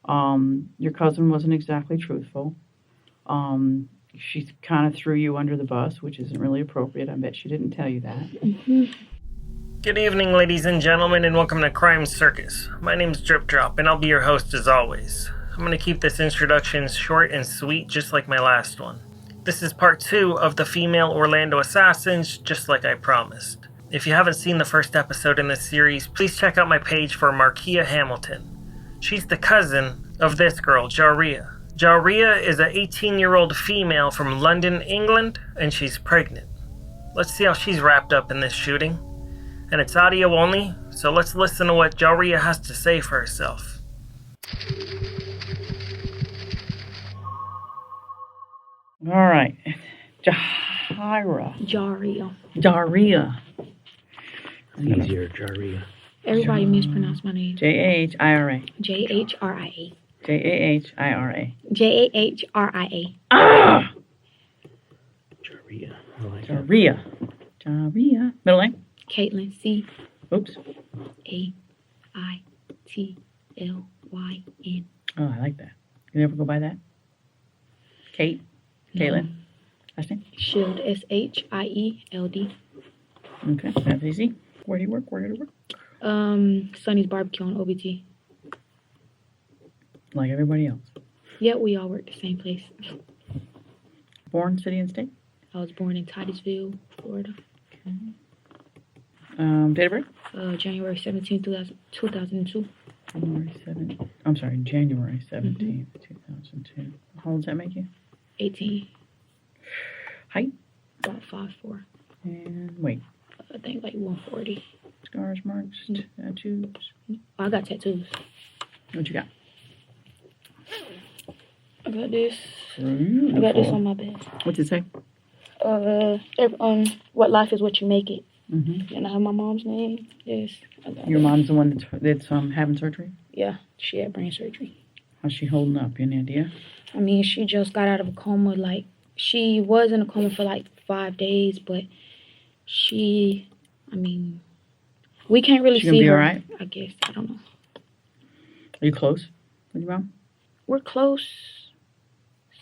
Your cousin wasn't exactly truthful. She kind of threw you under the bus, which isn't really appropriate. I bet she didn't tell you that. Mm-hmm. Good evening, ladies and gentlemen, and welcome to Crime Circus. My name's Drip Drop, and I'll be your host as always. I'm going to keep this introduction short and sweet, just like my last one. This is part 2 of the female Orlando assassins, just like I promised. If you haven't seen the first episode in this series, please check out my page for Markia Hamilton. She's the cousin of this girl, Jahria. Jahria is an 18-year-old female from London, England, and she's pregnant. Let's see how she's wrapped up in this shooting. And it's audio only, so let's listen to what Jahria has to say for herself. All right. Jahria. Jahria. Easier, Jahria. Everybody mispronounced my name. Jahria. Jahria. Jahria. Jahria. Ah! Jahria. I like Jahria. Jahria. Middle name? Caitlin. C. Oops. A-I-T-L-Y-N. Oh, I like that. You ever go by that? Kate? Caitlin? Last name? Shield. S-H-I-E-L-D. Okay, that's easy. Where do you work? Where do you work? Sonny's Barbecue on OBT. Like everybody else. Yeah, we all work the same place. Born, city, and state? I was born in Titusville, Florida. Okay. Date of birth? January 17, 2002. January 17th, 2002. How old does that make you? 18. Height? About 5'4". And weight? I think like 140. Scars, marks, tattoos? I got tattoos. What you got? I got this. Beautiful. I got this on my bed. What's it say? What life is what you make it. Mm-hmm. And I have my mom's name. Yes. Your mom's the one that's having surgery? Yeah, she had brain surgery. How's she holding up? Any idea? I mean, she just got out of a coma. Like, she was in a coma for like 5 days, but we can't really She gonna see be her. all right? I guess. I don't know. Are you close with your mom? We're close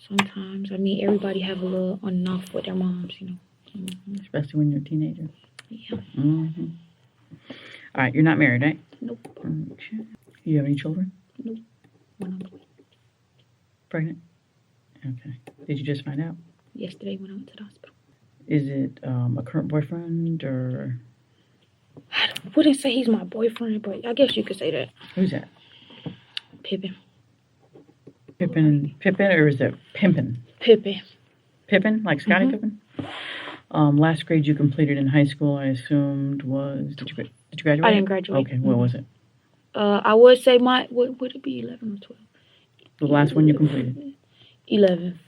sometimes. I mean, everybody have a little on and off with their moms, you know. Mm-hmm. Especially when you're a teenager. Yeah. Mm-hmm. All right, you're not married, right? Nope. Okay. You have any children? Nope. One on the way. Pregnant? Okay. Did you just find out? Yesterday when I went to the hospital. Is it a current boyfriend or? I wouldn't say he's my boyfriend, but I guess you could say that. Who's that? Pippin. Pippin, or is it Pimpin? Pippin. Pippin, like Scottie Mhm. Pippen? Last grade you completed in high school, I assumed was, did you graduate? I didn't graduate. Okay, what was it? I would say would it be 11 or 12? The last one you completed? 11.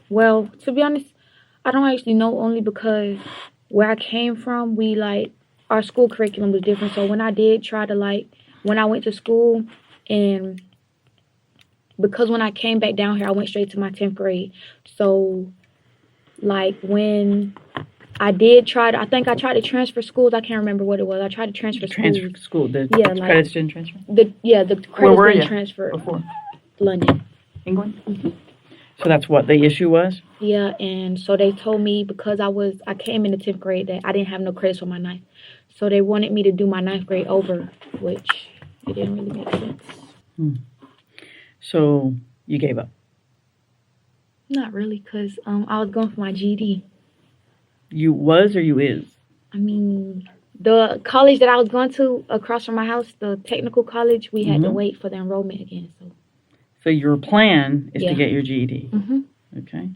Well, to be honest, I don't actually know, only because where I came from, our school curriculum was different. So when I did try to when I went to school, and because when I came back down here, I went straight to my 10th grade. So when I did I think I tried to transfer schools. I can't remember what it was. I tried to transfer schools. The credits didn't transfer? The credits didn't transfer. Before? London. England? Mm-hmm. So that's what the issue was? Yeah, and so they told me because I came in the 10th grade that I didn't have no credits for my 9th. So they wanted me to do my 9th grade over, which it didn't really make sense. So you gave up? Not really, because I was going for my GED. You was or you is? I mean, the college that I was going to across from my house, the technical college, we had to wait for the enrollment again. So your plan is to get your GED? Mm-hmm. Okay.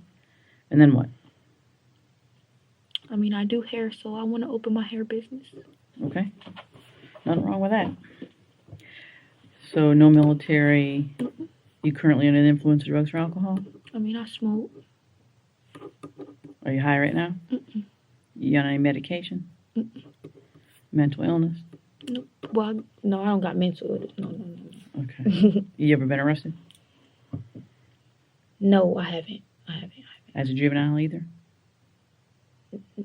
And then what? I mean, I do hair, so I want to open my hair business. Okay. Nothing wrong with that. So no military. Mm-mm. You currently under the influence of drugs or alcohol? I mean, I smoke. Are you high right now? Mm-mm. You on any medication? Mm-mm. Mental illness? Nope. Well, no, I don't got mental illness. No. Okay. You ever been arrested? No, I haven't. As a juvenile either? No. You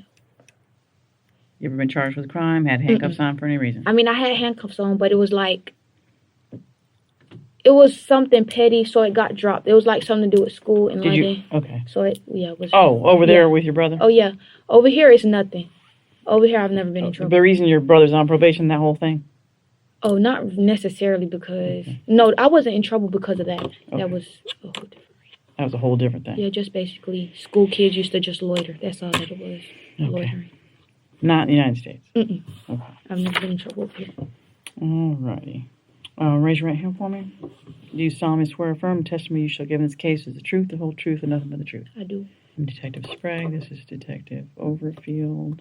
ever been charged with a crime? Had handcuffs on for any reason? I mean, I had handcuffs on, but it was it was something petty, so it got dropped. It was like something to do with school in Did London. you? Okay. So it was. Oh, over there with your brother? Oh yeah. Over here it's nothing. Over here I've never been in trouble. The reason your brother's on probation, that whole thing? Oh, not necessarily because no, I wasn't in trouble because of that. Okay. That was a whole different. That was a whole different thing. Yeah, just basically school kids used to just loiter. That's all that it was. Okay. Loitering. Not in the United States. Mm-mm. Okay. I've never been in trouble over here. Alrighty. Raise your right hand for me. Do you solemnly swear or affirm the testimony you shall give in this case is the truth, the whole truth, and nothing but the truth? I do. I'm Detective Sprague. This is Detective Overfield.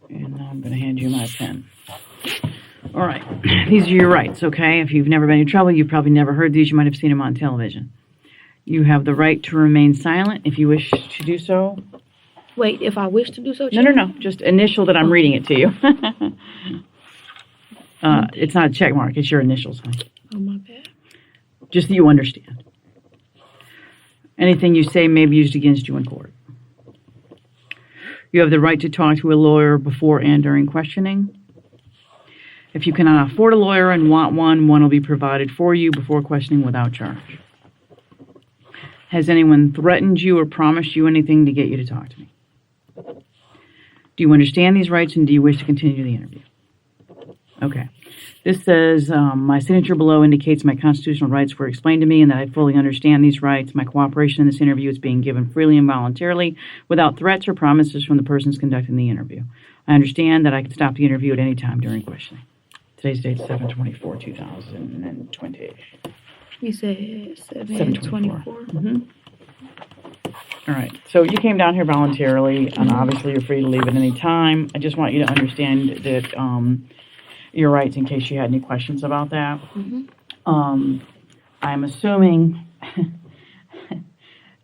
And now I'm going to hand you my pen. All right. These are your rights, okay? If you've never been in trouble, you've probably never heard these. You might have seen them on television. You have the right to remain silent if you wish to do so. Wait, if I wish to do so? No. Just initial that I'm reading it to you. It's not a check mark. It's your initials, honey. Oh, my bad. Just that you understand. Anything you say may be used against you in court. You have the right to talk to a lawyer before and during questioning. If you cannot afford a lawyer and want one will be provided for you before questioning without charge. Has anyone threatened you or promised you anything to get you to talk to me? Do you understand these rights and do you wish to continue the interview? Okay. This says, my signature below indicates my constitutional rights were explained to me and that I fully understand these rights. My cooperation in this interview is being given freely and voluntarily without threats or promises from the persons conducting the interview. I understand that I can stop the interview at any time during questioning. Today's date is 7/24/2020. You said 7/24. Mm-hmm. All right. So you came down here voluntarily, and obviously you're free to leave at any time. I just want you to understand that your rights in case you had any questions about that. Mm-hmm. I'm assuming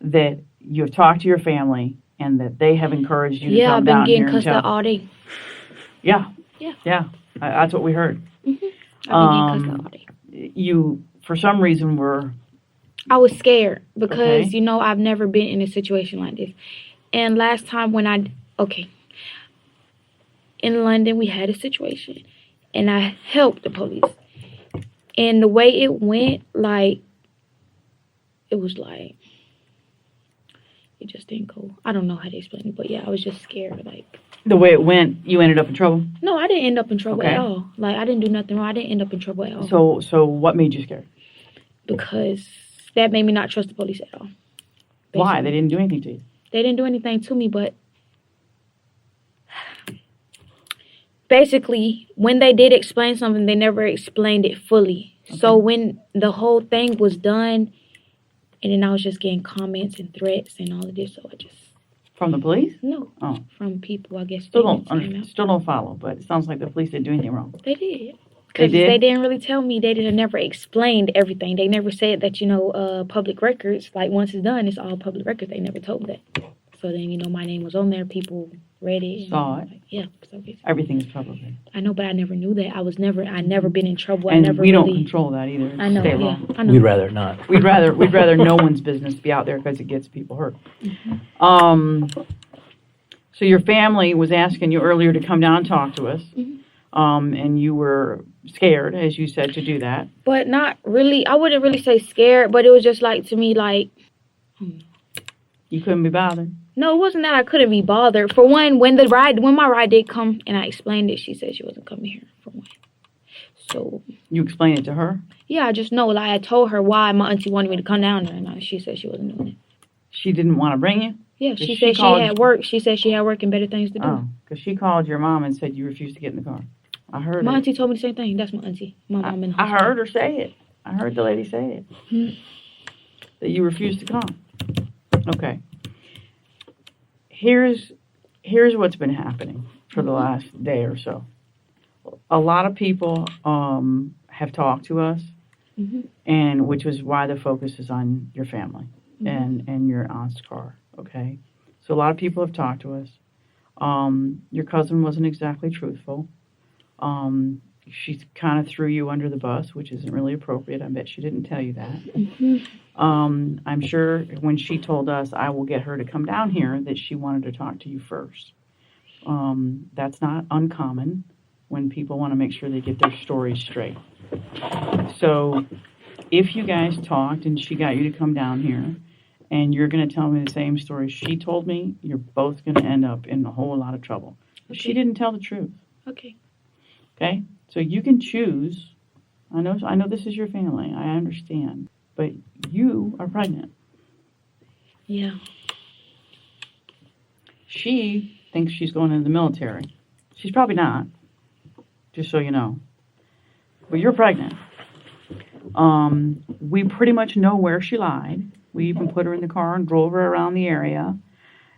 that you have talked to your family and that they have encouraged you to come down here. Yeah, I've been getting cussed out all day. Yeah. Yeah. That's what we heard. Mm-hmm. I've been getting cussed out all day. You, for some reason, were... I was scared because, Okay. I've never been in a situation like this. And last time when in London, we had a situation. And I helped the police. And the way it went, it just didn't go. I don't know how to explain it, but yeah, I was just scared. The way it went, you ended up in trouble? No, I didn't end up in trouble Okay. at all. I didn't do nothing wrong. I didn't end up in trouble at all. So what made you scared? Because that made me not trust the police at all. Why? They didn't do anything to you? They didn't do anything to me, but basically, when they did explain something, they never explained it fully. Okay. So when the whole thing was done, and then I was just getting comments and threats and all of this, so I just... From the police? No. Oh. From people, I guess. Still don't follow, but it sounds like the police didn't do anything wrong. They did. They Because did? they didn't really tell me. They didn't never explained everything. They never said that, public records, once it's done, it's all public records. They never told that. So then, my name was on there. People read it. Saw it. Yeah. So Everything's public. I know, but I never knew that. I never been in trouble. And I never we don't really, control that either. It's I know, state yeah. law. I know. We'd rather not. We'd rather no one's business be out there because it gets people hurt. Mm-hmm. So your family was asking you earlier to come down and talk to us. Mm-hmm. And you were scared, as you said, to do that. But not really. I wouldn't really say scared, but it was just to me, You couldn't be bothered. No, it wasn't that I couldn't be bothered. For one, when my ride did come and I explained it, she said she wasn't coming here, for one. So... You explained it to her? Yeah, I just know. I told her why my auntie wanted me to come down there, and she said she wasn't doing it. She didn't want to bring you? Yeah, she said she had work. She said she had work and better things to do. Oh, because she called your mom and said you refused to get in the car. I heard My it. auntie told me the same thing. That's my auntie. My mom in the I hospital. heard her say it. I heard the lady say it. That you refused to come. Okay. Here's what's been happening for the last day or so. A lot of people have talked to us, and which is why the focus is on your family and your aunt's car. Okay. So a lot of people have talked to us. Your cousin wasn't exactly truthful. She kind of threw you under the bus, which isn't really appropriate. I bet she didn't tell you that. I'm sure when she told us, I will get her to come down here, that she wanted to talk to you first. That's not uncommon when people want to make sure they get their stories straight. So if you guys talked and she got you to come down here and you're going to tell me the same story she told me, you're both going to end up in a whole lot of trouble. Okay. She didn't tell the truth. Okay. Okay? So you can choose. I know this is your family. I understand. But you are pregnant. Yeah. She thinks she's going into the military. She's probably not, just so you know. But you're pregnant. We pretty much know where she lied. We even put her in the car and drove her around the area,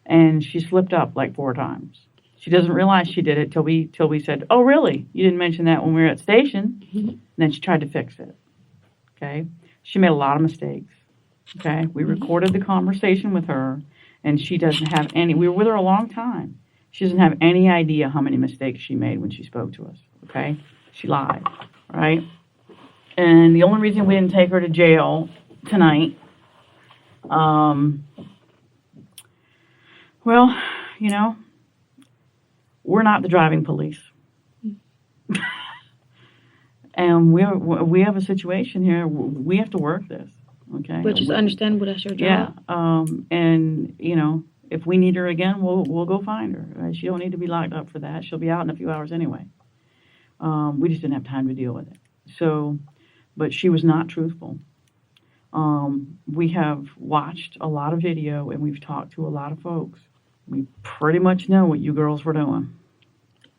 and she slipped up like 4 times. She doesn't realize she did it till we said, "Oh, really? You didn't mention that when we were at station." And then she tried to fix it. Okay? She made a lot of mistakes. Okay? We recorded the conversation with her, and she doesn't have any. We were with her a long time. She doesn't have any idea how many mistakes she made when she spoke to us. Okay? She lied. Right? And the only reason we didn't take her to jail tonight, well, you know, we're not the driving police. And we have a situation here. We have to work this, okay? Which is understandable. That's your job. Yeah. And you know, if we need her again, we'll go find her. She don't need to be locked up for that. She'll be out in a few hours anyway. We just didn't have time to deal with it. So, but she was not truthful. We have watched a lot of video and we've talked to a lot of folks. We pretty much know what you girls were doing.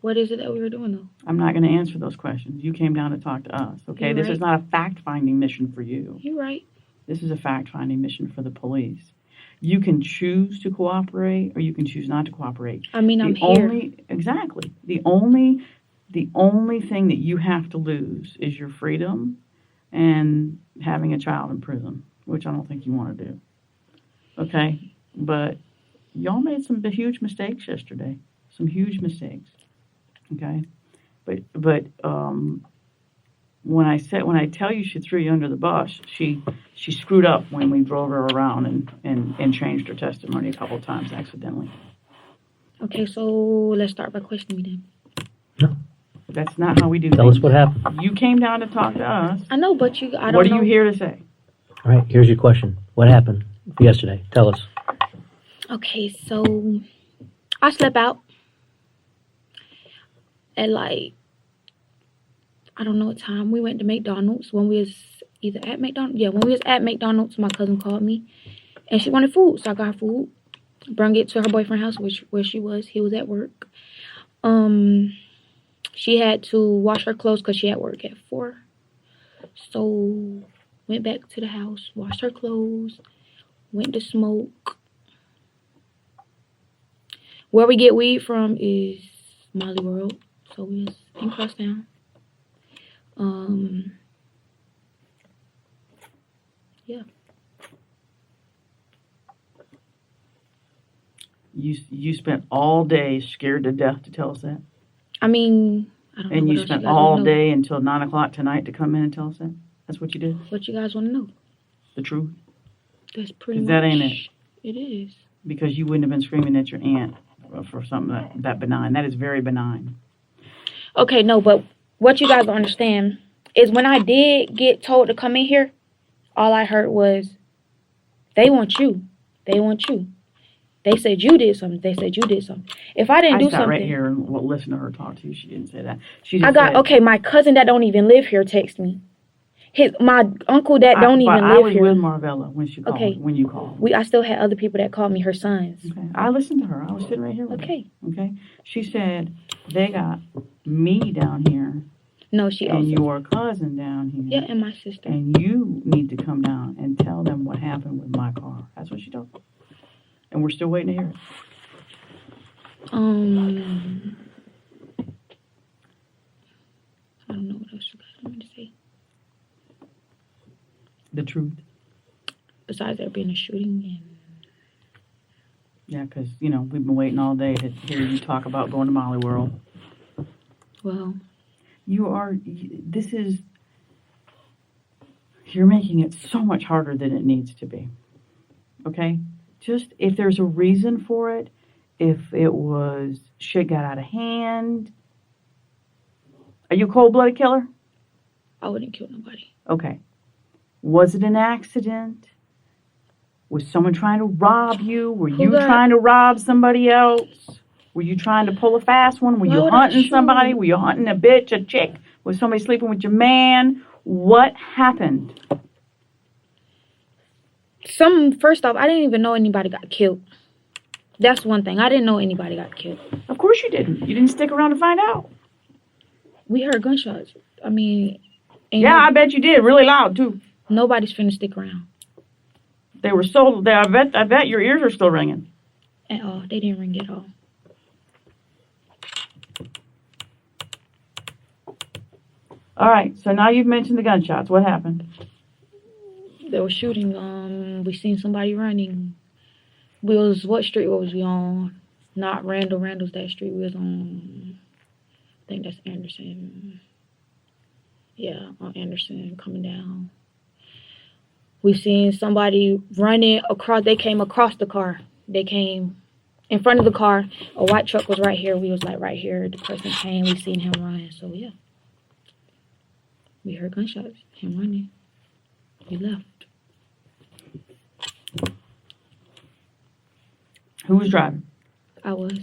What is it that we were doing, though? I'm not going to answer those questions. You came down to talk to us, okay? You're This right. is not a fact-finding mission for you. You're right. This is a fact-finding mission for the police. You can choose to cooperate or you can choose not to cooperate. I mean, I'm here. Exactly. The only thing that you have to lose is your freedom and having a child in prison, which I don't think you want to do. Okay? But y'all made some huge mistakes yesterday. Some huge mistakes. Okay? But when I tell you she threw you under the bus, she screwed up when we drove her around and changed her testimony a couple of times accidentally. Okay, so let's start by questioning me then. No. That's not how we do Tell things. us what happened. You came down to talk to us. I know, but I don't know. What are you here to say? All right, here's your question. What happened yesterday? Tell us. Okay, so I slept out at like, I don't know what time. We went to McDonald's when we was either at McDonald's. Yeah, when we was at McDonald's, my cousin called me and she wanted food. So I got her food, brought it to her boyfriend's house, where she was. He was at work. She had to wash her clothes because she had work at 4. So went back to the house, washed her clothes, went to smoke. Where we get weed from is Molly World. So we was in Crosstown. Yeah. You spent all day scared to death to tell us that? I mean, I don't know. And what you else spent guys all wanna know. day until 9 o'clock tonight to come in and tell us that? That's what you did? What you guys want to know? The truth? That's pretty much. That ain't it. It is. Because you wouldn't have been screaming at your aunt for something that benign. That is very benign. Okay, no, but what you guys don't understand is when I did get told to come in here, all I heard was, they want you. They want you. They said you did something. They said you did something. If I didn't do sat something. right here and listen to her talk to you. She didn't say that. She just said, okay, my cousin that don't even live here texted me. My uncle that don't even I live was here. with Marvella when she called. Okay. When you called. I still had other people that called me her sons. Okay. I listened to her. I was sitting right here with Okay. her. Okay. She said they got me down here No, she and also. your cousin down here. Yeah, and my sister. And you need to come down and tell them what happened with my car. That's what she told me. And we're still waiting to hear it. I don't know what else you guys want me to say. The truth. Besides there being a shooting and Yeah, because, you know, we've been waiting all day to hear you talk about going to Molly World. well, You're making it so much harder than it needs to be. Okay? Just, if there's a reason for it, if it was shit got out of hand. Are you a cold-blooded killer? I wouldn't kill nobody. Okay. Was it an accident? Was someone trying to rob you? Were you trying to rob somebody else? Were you trying to pull a fast one? Were you hunting somebody? Were you hunting a bitch, a chick? Was somebody sleeping with your man? What happened? First off, I didn't even know anybody got killed. That's one thing. I didn't know anybody got killed. Of course you didn't. You didn't stick around to find out. We heard gunshots. I mean... I bet you did. Really loud, too. Nobody's finna stick around. They were so... I bet your ears are still ringing. At all. They didn't ring at all. All right. So now you've mentioned the gunshots. What happened? They were shooting. We seen somebody running. What street was we on? Not Randall. Randall's that street. We was on... I think that's Anderson. Yeah, on Anderson coming down. We seen somebody running across. They came across the car. They came in front of the car. A white truck was right here. We was like right here. The person came. We seen him running. So yeah, we heard gunshots. Him running. We left. Who was driving? I was.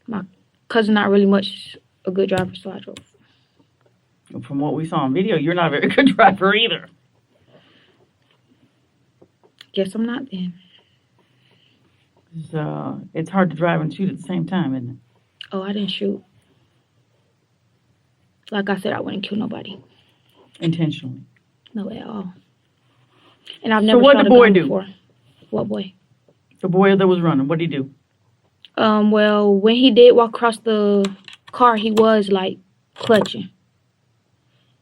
My cousin not really much a good driver, so I drove. From what we saw on video, you're not a very good driver either. Guess I'm not then. It's hard to drive and shoot at the same time, isn't it? Oh, I didn't shoot. Like I said, I wouldn't kill nobody. Intentionally? No, at all. And I've never shot a gun before. What boy? The boy that was running. What did he do? Well, when he did walk across the car, he was like clutching.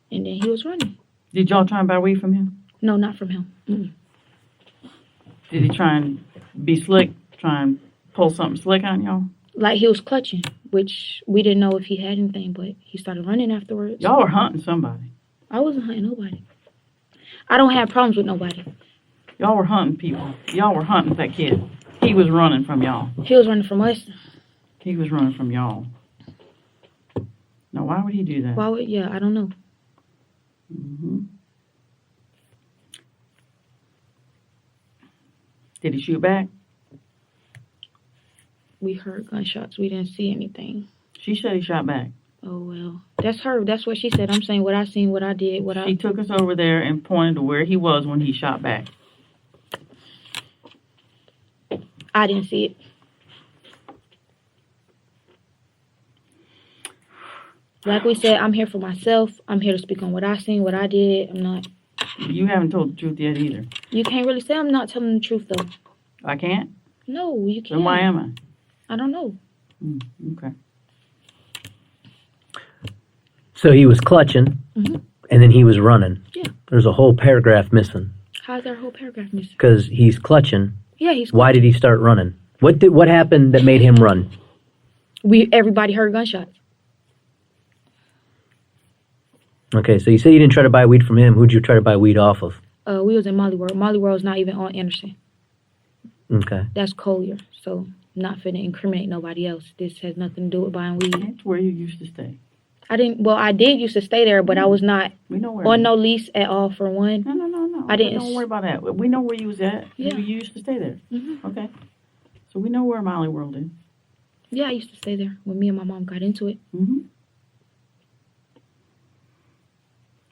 And then he was running. Did y'all try and buy weed from him? No, not from him. Mm-mm. Did he try and be slick, try and pull something slick on y'all? Like he was clutching, which we didn't know if he had anything, but he started running afterwards. Y'all were hunting somebody. I wasn't hunting nobody. I don't have problems with nobody. Y'all were hunting people. Y'all were hunting that kid. He was running from y'all. He was running from us. He was running from y'all. Now, why would he do that? I don't know. Mm-hmm. Did he shoot back? We heard gunshots. We didn't see anything. She said he shot back. Oh, well. That's her. That's what she said. I'm saying what I seen, what I did, She took us over there and pointed to where he was when he shot back. I didn't see it. Like we said, I'm here for myself. I'm here to speak on what I seen, what I did. I'm not... You haven't told the truth yet either. You can't really say I'm not telling the truth, though. I can't? No, you can't. Then why am I? I don't know. Okay. So he was clutching, and then he was running. Yeah. There's a whole paragraph missing. How's there a whole paragraph missing? Because he's clutching. Yeah, he's clutching. Why did he start running? What happened that made him run? Everybody heard gunshots. Okay, so you say you didn't try to buy weed from him. Who'd you try to buy weed off of? We was in Molly World. Molly World's not even on Anderson. Okay. That's Collier, so not finna incriminate nobody else. This has nothing to do with buying weed. That's where you used to stay. I did used to stay there, but I was not on no lease at all for one. No. I didn't. Don't worry about that. We know where you was at. Yeah. You used to stay there. Mm-hmm. Okay. So we know where Molly World is. Yeah, I used to stay there when me and my mom got into it. Mm-hmm.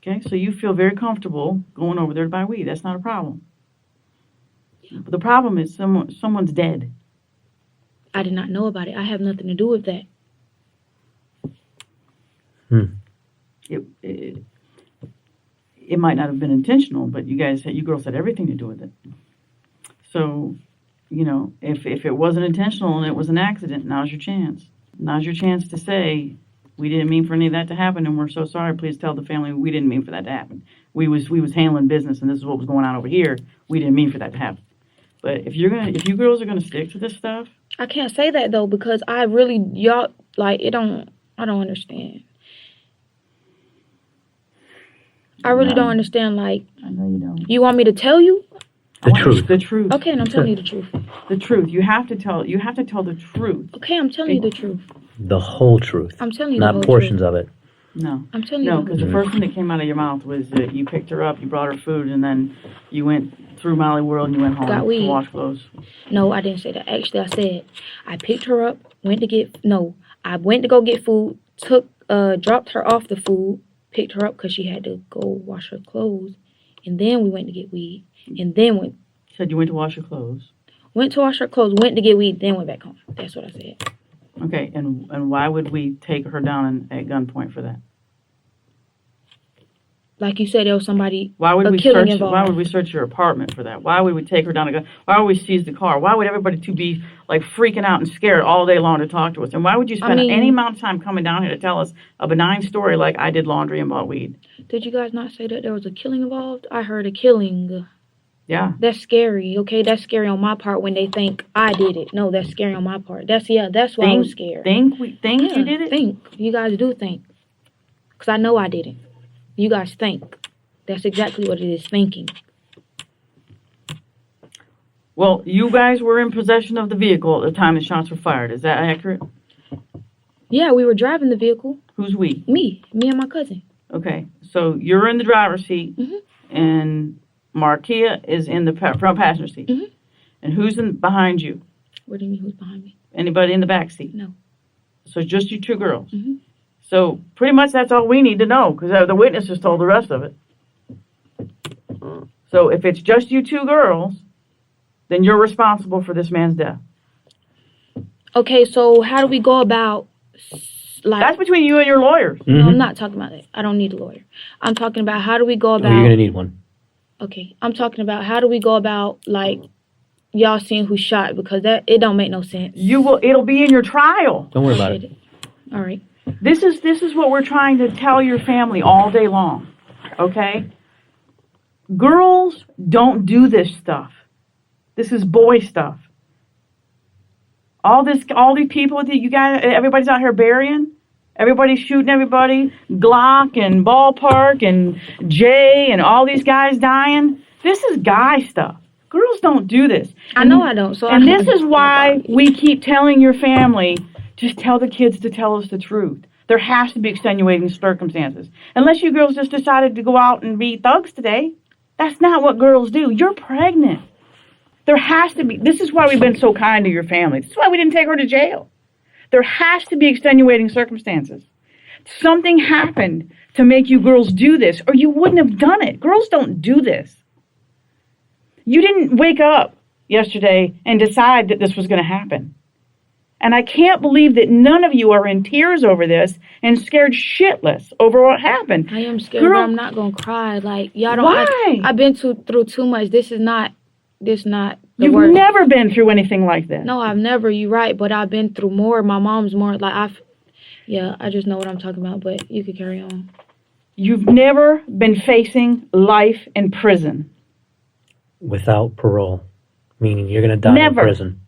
Okay, so you feel very comfortable going over there to buy weed. That's not a problem. Yeah. But the problem is someone's dead. I did not know about it. I have nothing to do with that. It might not have been intentional, but you girls had everything to do with it. So, if it wasn't intentional and it was an accident, now's your chance. Now's your chance to say, we didn't mean for any of that to happen, and we're so sorry. Please tell the family we didn't mean for that to happen. We was handling business, and this is what was going on over here. We didn't mean for that to happen. But if you girls are gonna stick to this stuff, I can't say that though because I really I don't understand. I really don't understand. Like, I know you don't. You want me to tell you? The truth. The truth. Okay, and I'm telling you the truth. The truth. You have to tell the truth. Okay, I'm telling you the truth. The whole truth. I'm telling you the whole truth. Not portions of it. No. I'm telling No, you. because the first thing that came out of your mouth was that you picked her up, you brought her food, and then you went through Molly World and you went home Got to weed. wash clothes. No, I didn't say that. Actually, I said I picked her up, I went to go get food, dropped her off the food, picked her up because she had to go wash her clothes, and then we went to get weed, and then You said you went to wash your clothes. went to wash her clothes, went to get weed, then went back home. That's what I said. Okay, and why would we take her down at gunpoint for that? Like you said, there was somebody, Why would a we killing search? involved. Why would we search your apartment for that? Why would we take her down? Why would we seize the car? Why would everybody be like freaking out and scared all day long to talk to us? And why would you spend any amount of time coming down here to tell us a benign story like I did laundry and bought weed? Did you guys not say that there was a killing involved? I heard a killing. Yeah. That's scary, okay? That's scary on my part when they think I did it. No, that's scary on my part. That's why I was scared. Think you did it? Think. You guys do think. Because I know I didn't. You guys think. That's exactly what it is, thinking. Well, you guys were in possession of the vehicle at the time the shots were fired. Is that accurate? Yeah, we were driving the vehicle. Who's we? Me and my cousin. Okay, so you're in the driver's seat, and Markia is in the front passenger seat. And who's behind you? What do you mean, who's behind me? Anybody in the back seat? No. So it's just you two girls. So pretty much that's all we need to know, because the witnesses told the rest of it. So if it's just you two girls, then you're responsible for this man's death. Okay, so how do we go about, That's between you and your lawyers. No, I'm not talking about that. I don't need a lawyer. I'm talking about how do we go about... Oh, you're going to need one. Okay, I'm talking about how do we go about, y'all seeing who shot, because it don't make no sense. It'll be in your trial. Don't worry about it. All right. This is what we're trying to tell your family all day long. Okay? Girls don't do this stuff. This is boy stuff. All these people that you guys, everybody's out here burying. Everybody's shooting everybody. Glock and Ballpark and Jay and all these guys dying. This is guy stuff. Girls don't do this. I know I don't. And this is why we keep telling your family, just tell the kids to tell us the truth. There has to be extenuating circumstances. Unless you girls just decided to go out and be thugs today. That's not what girls do. You're pregnant. There has to be. This is why we've been so kind to your family. This is why we didn't take her to jail. There has to be extenuating circumstances. Something happened to make you girls do this, or you wouldn't have done it. Girls don't do this. You didn't wake up yesterday and decide that this was going to happen. And I can't believe that none of you are in tears over this and scared shitless over what happened. I am scared, but I'm not going to cry. Y'all don't... Why? I've been through too much. This is not the You've worst. never been through anything like this. No, I've never. You're right, but I've been through more. My mom's more I just know what I'm talking about, but you could carry on. You've never been facing life in prison. Without parole. Meaning you're going to die in prison.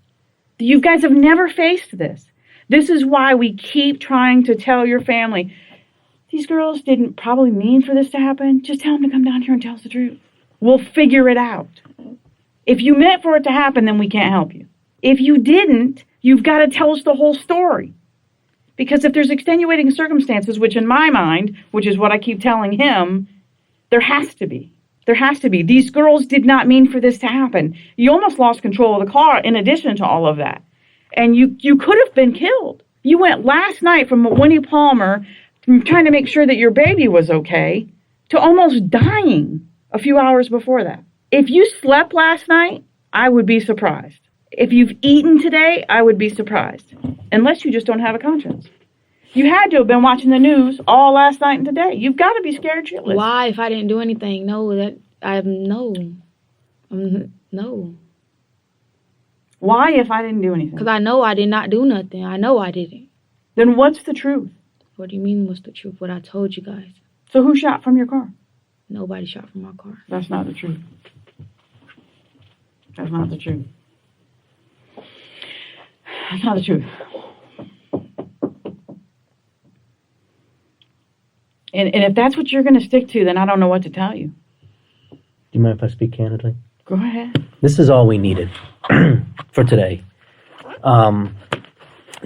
You guys have never faced this. This is why we keep trying to tell your family, these girls didn't probably mean for this to happen. Just tell them to come down here and tell us the truth. We'll figure it out. If you meant for it to happen, then we can't help you. If you didn't, you've got to tell us the whole story. Because if there's extenuating circumstances, which in my mind, which is what I keep telling him, there has to be. There has to be. These girls did not mean for this to happen. You almost lost control of the car in addition to all of that. And you could have been killed. You went last night from Winnie Palmer, trying to make sure that your baby was okay, to almost dying a few hours before that. If you slept last night, I would be surprised. If you've eaten today, I would be surprised. Unless you just don't have a conscience. You had to have been watching the news all last night and today. You've got to be scared shitless. Why, if I didn't do anything? No. Why, if I didn't do anything? Because I know I did not do nothing. I know I didn't. Then what's the truth? What do you mean, what's the truth? What I told you guys. So who shot from your car? Nobody shot from my car. That's not the truth. That's not the truth. That's not the truth. And if that's what you're going to stick to, then I don't know what to tell you. Do you mind if I speak candidly? Go ahead. This is all we needed for today. The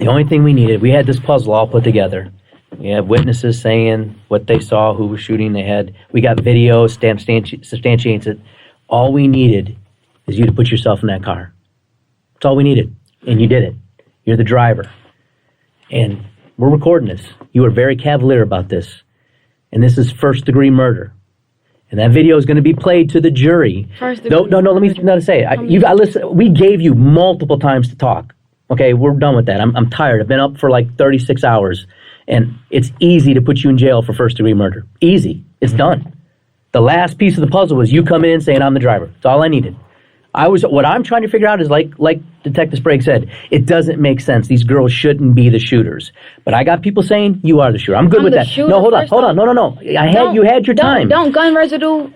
only thing we needed, we had this puzzle all put together. We have witnesses saying what they saw, who was shooting. We got video substantiates it. All we needed is you to put yourself in that car. That's all we needed. And you did it. You're the driver. And we're recording this. You were very cavalier about this. And this is first-degree murder. And that video is going to be played to the jury. No, let me say it. We gave you multiple times to talk. Okay, we're done with that. I'm tired. I've been up for like 36 hours. And it's easy to put you in jail for first-degree murder. Easy. It's done. The last piece of the puzzle was you coming in saying I'm the driver. That's all I needed. What I'm trying to figure out is like Detective Sprague said, it doesn't make sense. These girls shouldn't be the shooters. But I got people saying you are the shooter. I'm good with that. No, hold on. No. You had your time. Don't gun residue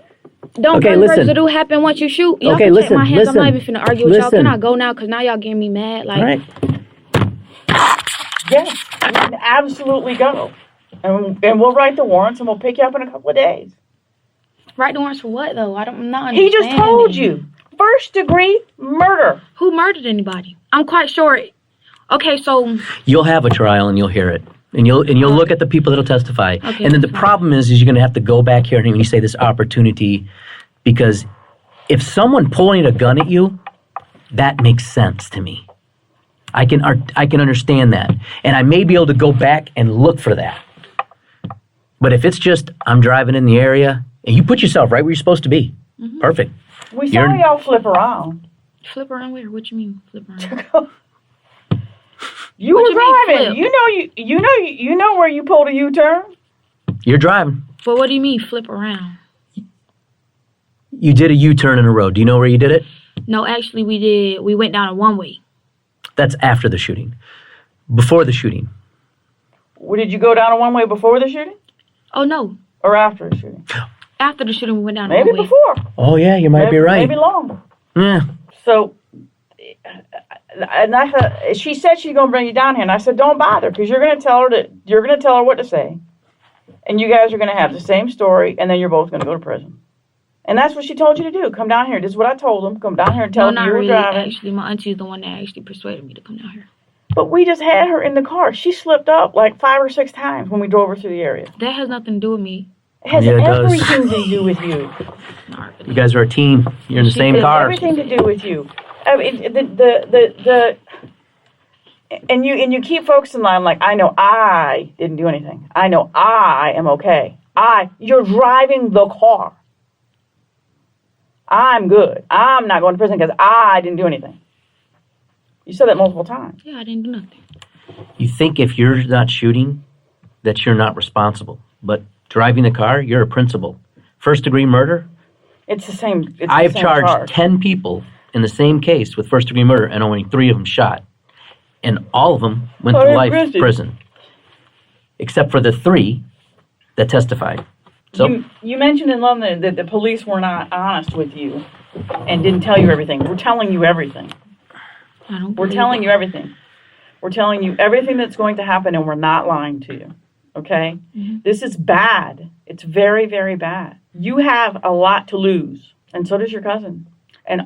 happen once you shoot. Y'all can check my hands. I'm not even finna argue with y'all. Can I go now? Because now y'all getting me mad. Like, all right. Yes, you can absolutely go. And we'll write the warrants and we'll pick you up in a couple of days. Write the warrants for what, though? I'm not understanding. He just told you. First-degree murder. Who murdered anybody? I'm quite sure. Okay, so... You'll have a trial and you'll hear it. And you'll look at the people that'll testify. Okay, and then the problem is you're going to have to go back here and when you say this opportunity, because if someone pulling a gun at you, that makes sense to me. I can understand that. And I may be able to go back and look for that. But if it's just, I'm driving in the area, and you put yourself right where you're supposed to be. Mm-hmm. Perfect. We saw y'all flip around. Flip around where? What you mean flip around? You were driving. You know where you pulled a U-turn? You're driving. But what do you mean flip around? You did a U-turn in a road. Do you know where you did it? No, actually we did. We went down a one-way. That's after the shooting. Before the shooting. Did you go down a one-way before the shooting? Oh, no. Or after the shooting? After the shooting, we went down a one-way. Maybe before. Oh, yeah, you might be right. Maybe longer. Yeah. So, and I thought, she said she's going to bring you down here. And I said, don't bother, because you're going to tell her what to say. And you guys are going to have the same story, and then you're both going to go to prison. And that's what she told you to do. Come down here. This is what I told them. Come down here and tell them you were driving. Actually, my auntie is the one that actually persuaded me to come down here. But we just had her in the car. She slipped up like 5 or 6 times when we drove her through the area. That has nothing to do with me. It has everything to do with you. You guys are a team. You're in the same car. Everything to do with you. I mean, and you keep focusing on like, I know I didn't do anything. I know I am okay. You're driving the car. I'm good. I'm not going to prison because I didn't do anything. You said that multiple times. Yeah, I didn't do nothing. You think if you're not shooting, that you're not responsible. But driving the car, you're a principal. First-degree murder? It's the same. I've charged 10 people in the same case with first-degree murder, and only 3 of them shot. And all of them went to life prison. Except for the 3 that testified. So, you mentioned in London that the police were not honest with you and didn't tell you everything. We're telling you everything. We're telling you everything. We're telling you everything that's going to happen, and we're not lying to you. Okay? Mm-hmm. This is bad. It's very, very bad. You have a lot to lose, and so does your cousin. And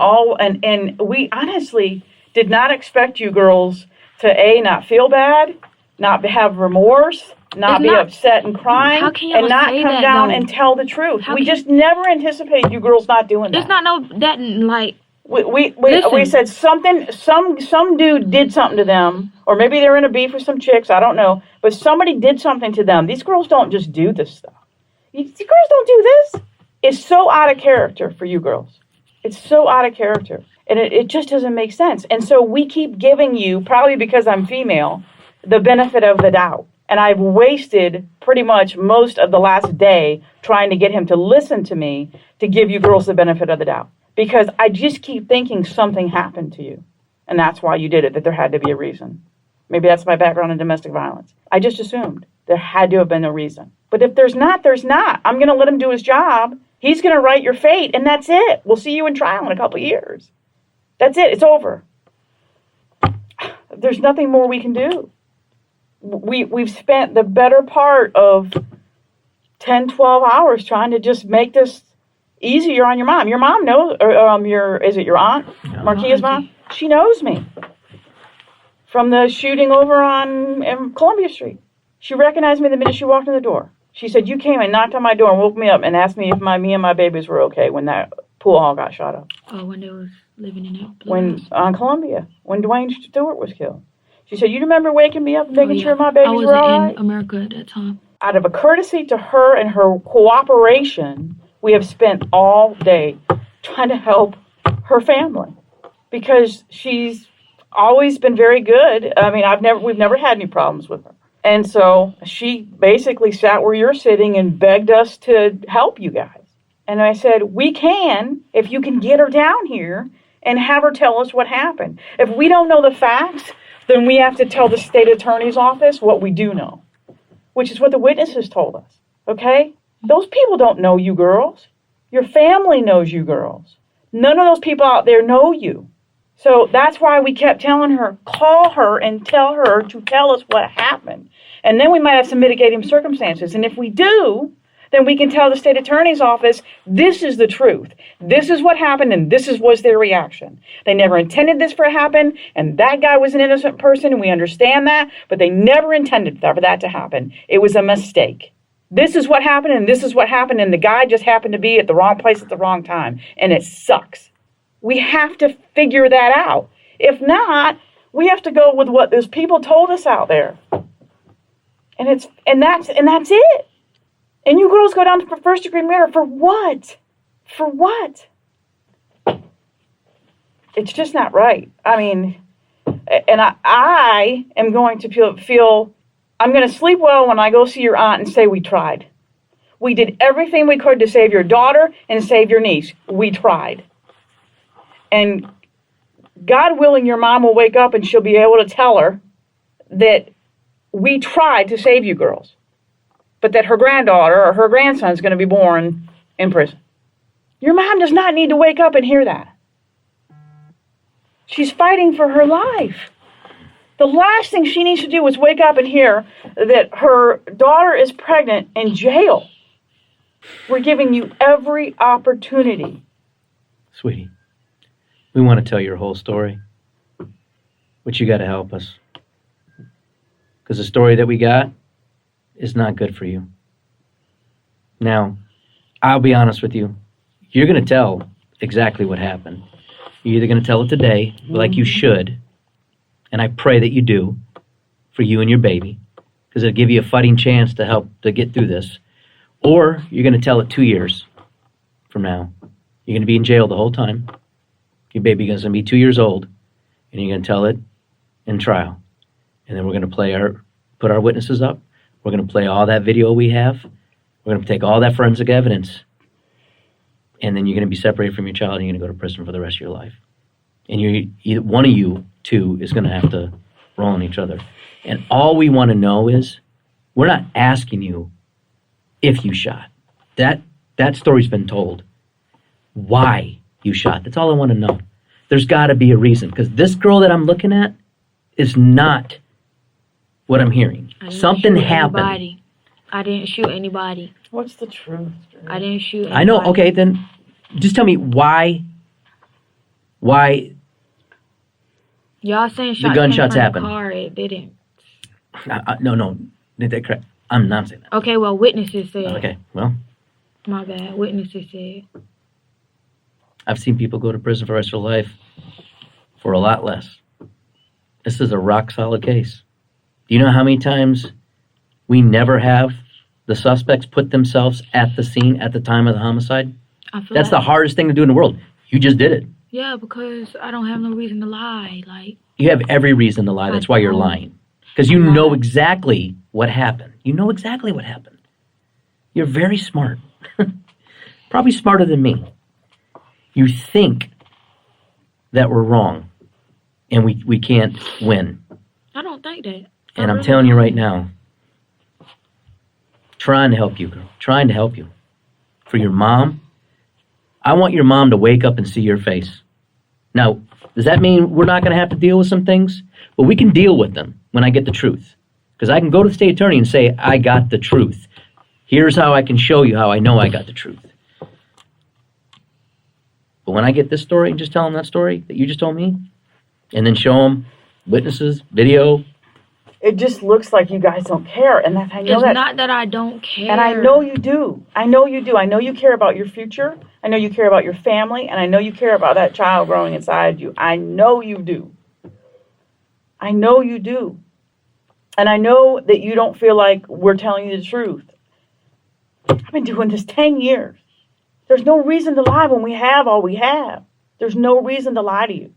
we honestly did not expect you girls to not feel bad, not have remorse, not be upset and crying, and not come down and tell the truth. We just never anticipated you girls not doing that. It's not that like. We said something. Some dude did something to them, or maybe they're in a beef with some chicks. I don't know, but somebody did something to them. These girls don't just do this stuff. These girls don't do this. It's so out of character for you girls. It's so out of character, and it just doesn't make sense. And so we keep giving you, probably because I'm female, the benefit of the doubt. And I've wasted pretty much most of the last day trying to get him to listen to me to give you girls the benefit of the doubt. Because I just keep thinking something happened to you. And that's why you did it, that there had to be a reason. Maybe that's my background in domestic violence. I just assumed there had to have been a reason. But if there's not, there's not. I'm going to let him do his job. He's going to write your fate, and that's it. We'll see you in trial in a couple of years. That's it. It's over. There's nothing more we can do. We've spent the better part of 10, 12 hours trying to just make this easier on your mom. Your mom knows, or is it your aunt? No. Marquia's mom? She knows me. From the shooting over on Columbia Street. She recognized me the minute she walked in the door. She said, you came and knocked on my door and woke me up and asked me if me and my babies were okay when that pool hall got shot up. Oh, when they was living in that on Columbia, when Dwayne Stewart was killed. She said, you remember waking me up and making sure my babies were all right? I wasn't in America at that time. Out of a courtesy to her and her cooperation, we have spent all day trying to help her family because she's always been very good. I mean, we've never had any problems with her. And so she basically sat where you're sitting and begged us to help you guys. And I said, we can, if you can get her down here and have her tell us what happened. If we don't know the facts, then we have to tell the state attorney's office what we do know, which is what the witnesses told us, okay? Those people don't know you girls. Your family knows you girls. None of those people out there know you. So that's why we kept telling her, call her and tell her to tell us what happened. And then we might have some mitigating circumstances. And if we do, then we can tell the state attorney's office, this is the truth. This is what happened, and this was their reaction. They never intended this for to happen, and that guy was an innocent person, and we understand that, but they never intended for that to happen. It was a mistake. This is what happened, and this is what happened, and the guy just happened to be at the wrong place at the wrong time, and it sucks. We have to figure that out. If not, we have to go with what those people told us out there. And that's it. And you girls go down for first degree murder for what? For what? It's just not right. I mean, and I am going to feel I'm going to sleep well when I go see your aunt and say we tried. We did everything we could to save your daughter and save your niece. We tried. And God willing, your mom will wake up and she'll be able to tell her that we tried to save you girls, but that her granddaughter or her grandson is going to be born in prison. Your mom does not need to wake up and hear that. She's fighting for her life. The last thing she needs to do is wake up and hear that her daughter is pregnant in jail. We're giving you every opportunity. Sweetie, we want to tell your whole story, but you got to help us. Because the story that we got is not good for you. Now, I'll be honest with you. You're going to tell exactly what happened. You're either going to tell it today, like you should, and I pray that you do, for you and your baby, because it'll give you a fighting chance to help to get through this, or you're going to tell it 2 years from now. You're going to be in jail the whole time. Your baby is going to be 2 years old, and you're going to tell it in trial. And then we're going to put our witnesses up. We're going to play all that video we have. We're going to take all that forensic evidence. And then you're going to be separated from your child and you're going to go to prison for the rest of your life. And either one of you two is going to have to roll on each other. And all we want to know is, we're not asking you if you shot. That story's been told. Why you shot. That's all I want to know. There's got to be a reason. Because this girl that I'm looking at is not what I'm hearing. Something happened. Anybody. I didn't shoot anybody. What's the truth? I didn't shoot anybody. I know. Okay, then just tell me why y'all saying the gunshots happened. Car, it didn't. No. Did that correct? I'm not saying that. Okay, well, witnesses said. Okay, well. My bad. Witnesses said. I've seen people go to prison for the rest of their life for a lot less. This is a rock-solid case. Do you know how many times we never have the suspects put themselves at the scene at the time of the homicide? That's the hardest thing to do in the world. You just did it. Yeah, because I don't have no reason to lie. You have every reason to lie. That's why you're lying. Because you know exactly what happened. You know exactly what happened. You're very smart. Probably smarter than me. You think that we're wrong and we can't win. I don't think that. And I'm telling you right now, trying to help you, girl. Trying to help you. For your mom, I want your mom to wake up and see your face. Now, does that mean we're not going to have to deal with some things? Well, we can deal with them when I get the truth. Because I can go to the state attorney and say, I got the truth. Here's how I can show you how I know I got the truth. But when I get this story and just tell them that story that you just told me, and then show them witnesses, video, It just looks like you guys don't care, and I know It's that. not that I don't care. And I know you do. I know you do. I know you care about your future. I know you care about your family, and I know you care about that child growing inside you. I know you do. I know you do. And I know that you don't feel like we're telling you the truth. I've been doing this 10 years. There's no reason to lie when we have all we have. There's no reason to lie to you.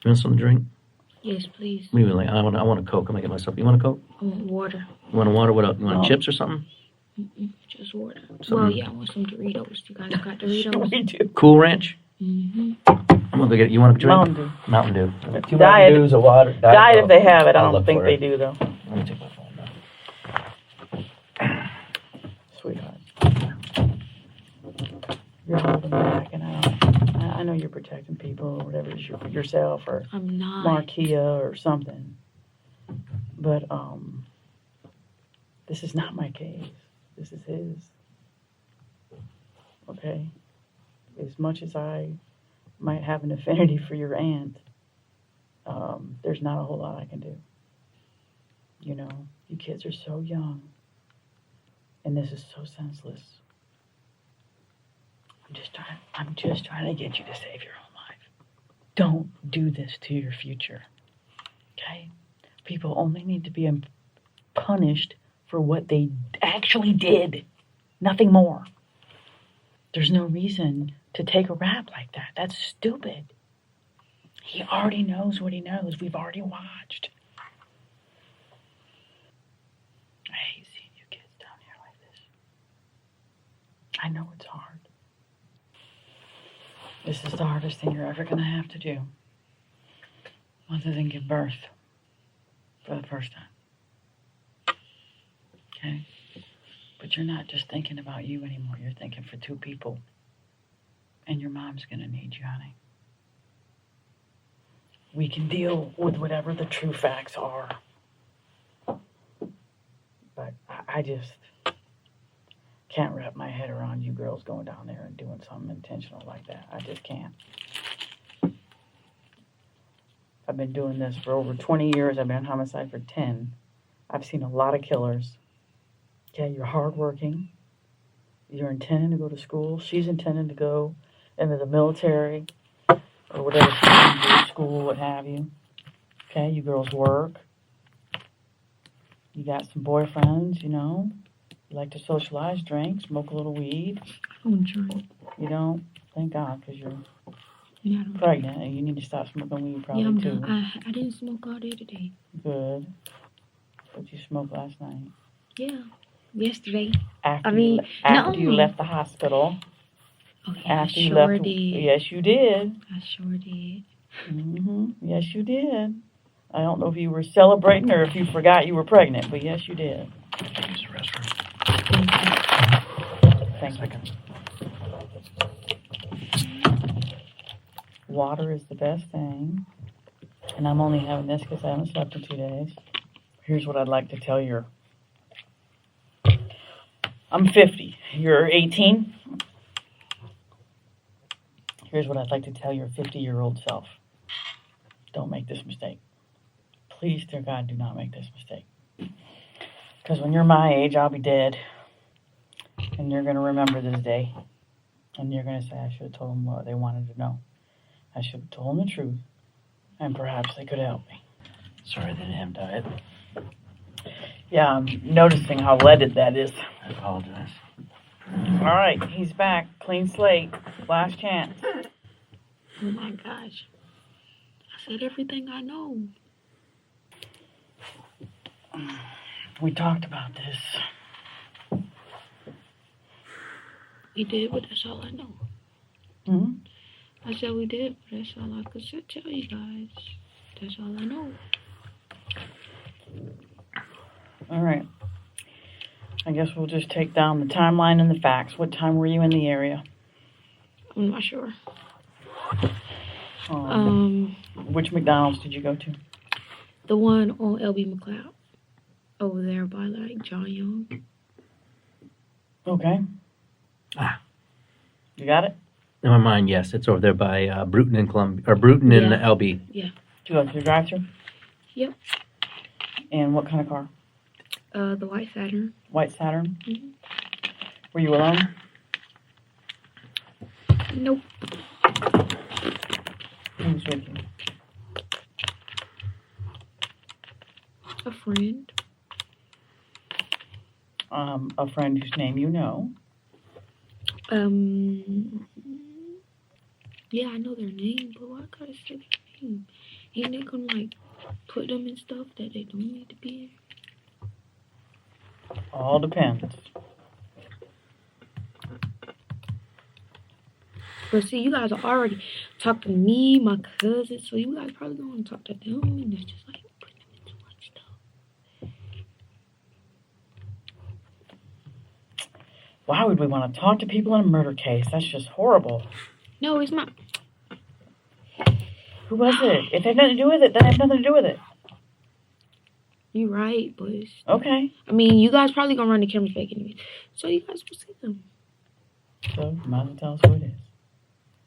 You want something to drink? Yes, please. What do you like? I want a Coke. I'm going to get myself. You want a Coke? I want water. You want a water? What else? You want chips or something? Just water. Something. Well, yeah, I want some Doritos. You guys got Doritos? We do. Cool Ranch? Mm-hmm. I'm going to go get. You want a drink? Mountain Dew. Mountain Dew. Two Diet. Mountain Dews, a water. Diet if they have it. I I'll don't look think for they it. do, though. Let me take my phone now. Sweetheart. You're holding back, and I know you're protecting people or whatever it is, yourself or I'm not. Markia or something. But this is not my case. This is his. Okay? As much as I might have an affinity for your aunt, there's not a whole lot I can do. You know, you kids are so young, and this is so senseless. I'm just trying to get you to save your own life. Don't do this to your future. Okay? People only need to be punished for what they actually did. Nothing more. There's no reason to take a rap like that. That's stupid. He already knows what he knows. We've already watched. I hate seeing you kids down here like this. I know it's hard. This is the hardest thing you're ever going to have to do. Other than give birth for the first time. Okay? But you're not just thinking about you anymore. You're thinking for two people. And your mom's going to need you, honey. We can deal with whatever the true facts are. But I just can't wrap my head around you girls going down there and doing something intentional like that. I just can't. I've been doing this for over 20 years. I've been on homicide for 10. I've seen a lot of killers. Okay, you're hardworking. You're intending to go to school. She's intending to go into the military or whatever she's going to do, school, what have you. Okay, you girls work. You got some boyfriends, you know. You like to socialize, drink, smoke a little weed. I don't drink. You don't? Thank God, because you're Yeah, I don't pregnant and you need to stop smoking weed probably yeah, I'm too. done. I didn't smoke all day today. Good. But you smoked last night. Yeah. Yesterday. After, I mean, after you no. left the hospital. Okay, After I you sure left. did. Yes, you did. I sure did. Yes, you did. I don't know if you were celebrating or if you forgot you were pregnant, but yes, you did. Use the restroom. Thank you. Water is the best thing. And I'm only having this because I haven't slept in 2 days. Here's what I'd like to tell you. I'm 50. You're 18. Here's what I'd like to tell your 50-year-old self. Don't make this mistake. Please, dear God, do not make this mistake. Because when you're my age, I'll be dead. And you're going to remember this day. And you're going to say, I should have told them what they wanted to know. I should have told them the truth. And perhaps they could help me. Sorry they didn't have diet. Yeah, I'm noticing how leaded that is. I apologize. All right, he's back. Clean slate. Last chance. Oh my gosh. I said everything I know. We talked about this. We did, but that's all I know. Hmm? I said we did, but that's all I could tell you guys. That's all I know. All right. I guess we'll just take down the timeline and the facts. What time were you in the area? I'm not sure. Which McDonald's did you go to? The one on LB McLeod. Over there by, like, John Young. Okay. You got it? In my mind, yes. It's over there by Bruton and Columbia, or Bruton and Yeah. LB. Yeah. Did you go to the drive-thru? Yep. And what kind of car? The white Saturn. White Saturn? Mhm. Were you alone? Nope. Who was with you? A friend. A friend whose name you know. Yeah, I know their name, but why gotta say their name? Ain't they gonna like put them in stuff that they don't need to be in? All depends. But see, you guys are already talking to me, my cousin, so you guys probably gonna talk to them, and it's just like putting them in too much stuff. Why would we want to talk to people in a murder case? That's just horrible. No, it's not. Who was it? If they have nothing to do with it, then they have nothing to do with it. You're right, but Okay. I mean, you guys probably gonna run the cameras back anyway, so you guys will see them. So you might as well tell us who it is.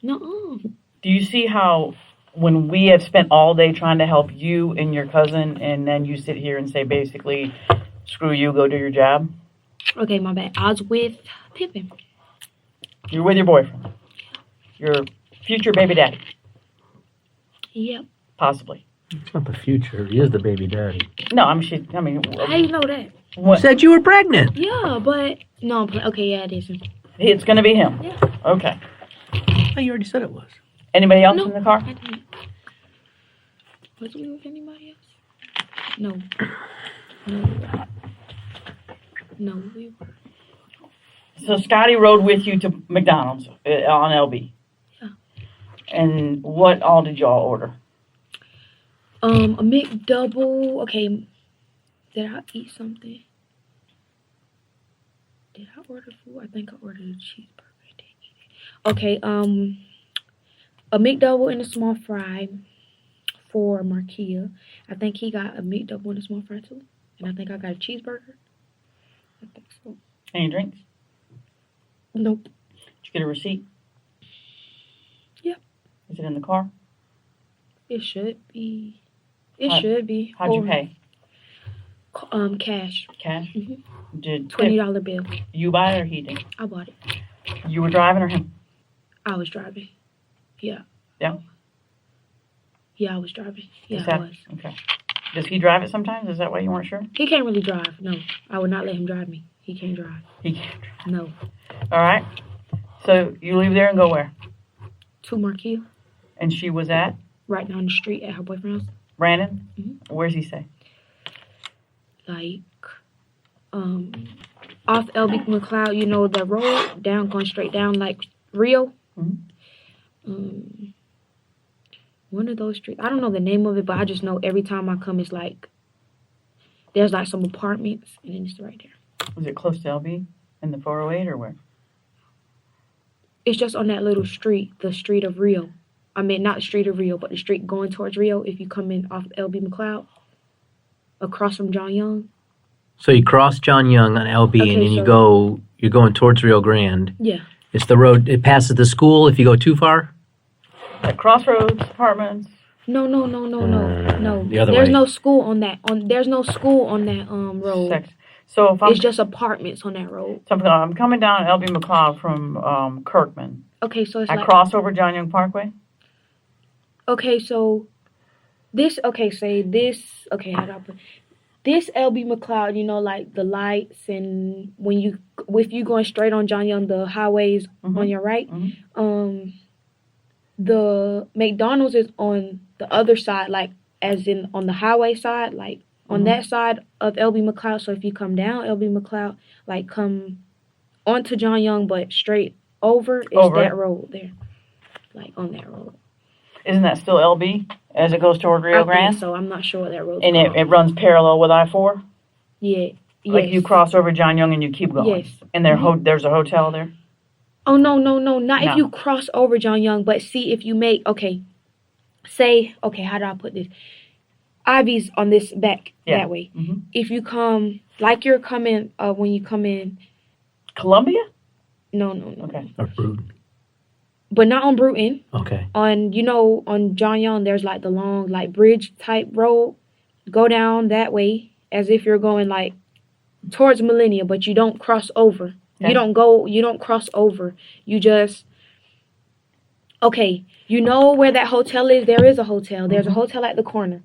No. Do you see how when we have spent all day trying to help you and your cousin, and then you sit here and say basically, screw you, go do your job? Okay, my bad. I was with Pippin. You're with your boyfriend. Your future baby daddy. Yep. Possibly. It's not the future. He is the baby daddy. No, How How you know that? You what? said you were pregnant. Yeah, but no. Okay, yeah, it is. It's going to be him. Yeah. Okay. Oh, you already said it was. Anybody else No, in the car? I didn't. Was we with anybody else? No. No, we were. So Scotty rode with you to McDonald's on LB. Yeah. And what all did y'all order? A McDouble. Okay. Did I eat something? Did I order food? I think I ordered a cheeseburger. I didn't eat it. Okay. A McDouble and a small fry for Markia. I think he got a McDouble and a small fry too. And I think I got a cheeseburger. I think so. Any drinks? Nope. Did you get a receipt? Yep. Is it in the car? It should be. How- Should be. How'd you Or, pay? Cash. Cash? Mhm. Did $20 bill. you buy it or he did? I bought it. You were driving or him? I was driving. Yeah. Yeah? Yeah, I was driving. Yeah, Is I that- was. Okay. Does he drive it sometimes? Is that why you weren't sure? He can't really drive. No, I would not let him drive me. He can't drive. He can't drive. No. All right. So you leave there and go where? To Markia, And she was at right down the street at her boyfriend's house. Brandon? Mhm. Where's he stay? Like, off LB McLeod, you know, the road down, going straight down, like Rio. Mhm. One of those streets. I don't know the name of it, but I just know every time I come, it's like, there's like some apartments, and then it's right there. Was it close to LB? In the 408 or where? It's just on that little street, the street of Rio. I mean, not the street of Rio, but the street going towards Rio. If you come in off LB McLeod, across from John Young. So you cross John Young on LB, Okay, and then so- you're going towards Rio Grande. Yeah. It's the road. It passes the school if you go too far. At Crossroads Apartments? No. The other There's way. no school on that. There's no school on that road. Sex. So if I'm, It's just apartments on that road. so I'm coming down LB McLeod from Kirkman. Okay, so it's I like cross over John Young Parkway? okay, so this okay, how do I put this LB McLeod, you know, like the lights and if you going straight on John Young, the highways on your right. Mhm. The McDonald's is on the other side, like as in on the highway side, like on that side of LB McLeod. So if you come down LB McLeod, like come onto John Young, but straight over is Over that it. road there, like on that road. Isn't that still LB as it goes toward Rio I Grande? think so. I'm not sure what that road. And it runs parallel with I-4? Yeah. Like Yes. you cross over John Young and you keep going? Yes. And there's a hotel there? Oh no, not No. if you cross over John Young, but see if you make how do I put this? Ivy's on this back Yeah. that way. Mhm. If you come like you're coming when you come in, Columbia? no. Okay. Or Bruton. But not on Bruton. Okay. On John Young, there's like the long like bridge type road. go down that way as if you're going like towards Millennia, but you don't cross over. Okay. You don't cross over. You just, okay, you know where that hotel is? There is a hotel. There's a hotel at the corner.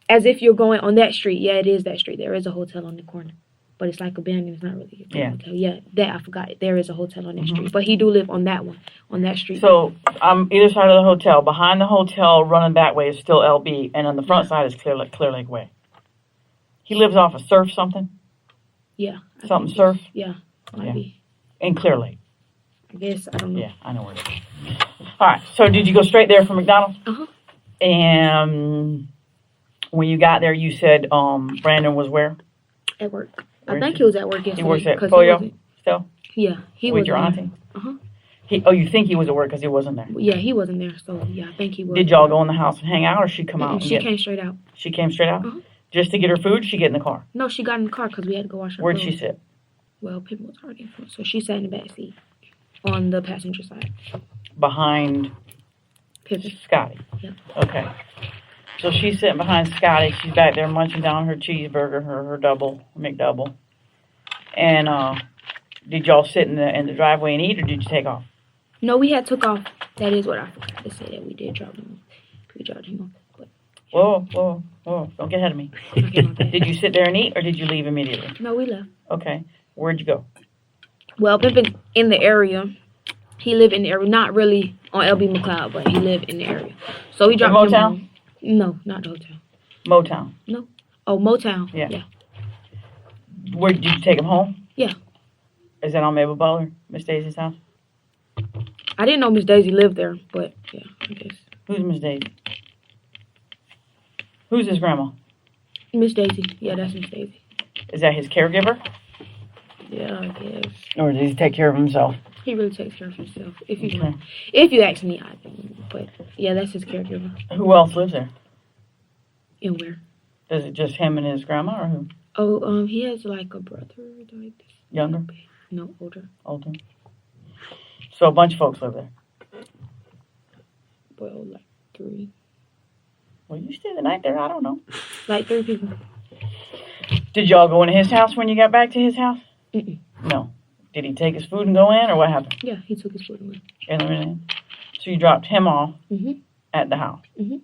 As if you're going on that street. Yeah, it is that street. There is a hotel on the corner. But it's like abandoned. It's not really a hotel. Yeah, that I forgot. There is a hotel on that street. But he do live on that one, on that street. So either side of the hotel. Behind the hotel, running that way is still LB, and on the front side is Clear Lake Way. He lives off of Surf something? Yeah. Something Surf? Yeah, might be. In Clear Lake. I guess, I don't know. Yeah, I know where it is. All right, so did you go straight there from McDonald's? And when you got there, you said Brandon was where? At work. I think he was at work yesterday. He works at Pollo still? Yeah, he was. With your auntie? Uh-huh. You think he was at work because he wasn't there? Yeah, he wasn't there, so yeah, I think he was. Did y'all go in the house and hang out, or she come out? She came straight out. She came straight out? Just to get her food? She get in the car? No, she got in the car because we had to go wash her Where'd clothes. she sit? Well, Pip was already in front, so she sat in the back seat on the passenger side. Behind Pippin. Scotty? Yep. Okay. So she's sitting behind Scotty. She's back there munching down her cheeseburger, her McDouble. And did y'all sit in the driveway and eat, or did you take off? No, we had took off. That is what I forgot to say, that we did drop him off. We dropped him off. But Whoa. Don't get ahead of me. okay, my bad. Did you sit there and eat, or did you leave immediately? No, we left. Okay. Where'd you go? Well, Pippin in the area. He lived in the area, not really on LB McLeod, but he lived in the area. So we dropped him Motown? home. No, not the hotel. Motown. No. Oh, Motown. Yeah. Where did you take him home? Yeah. Is that on Mabel Butler, Miss Daisy's house? I didn't know Miss Daisy lived there, but yeah, I guess. Who's Miss Daisy? Who's his grandma? Miss Daisy. Yeah, that's Miss Daisy. Is that his caregiver? Yeah, I guess. Or does he take care of himself? He really takes care of himself. If you Okay. if you ask me, I think. But yeah, that's his caregiver. Who else lives there? And where? Is it just him and his grandma, or who? Oh, he has like a brother, like Younger? no, older. Older? So a bunch of folks live there. Well, like 3. Well, you stay the night there? I don't know. Like 3 people. Did y'all go into his house when you got back to his house? Mm-mm. No. Did he take his food and go in, or what happened? Yeah, he took his food away. So you dropped him off Mhm. at the house. Mhm.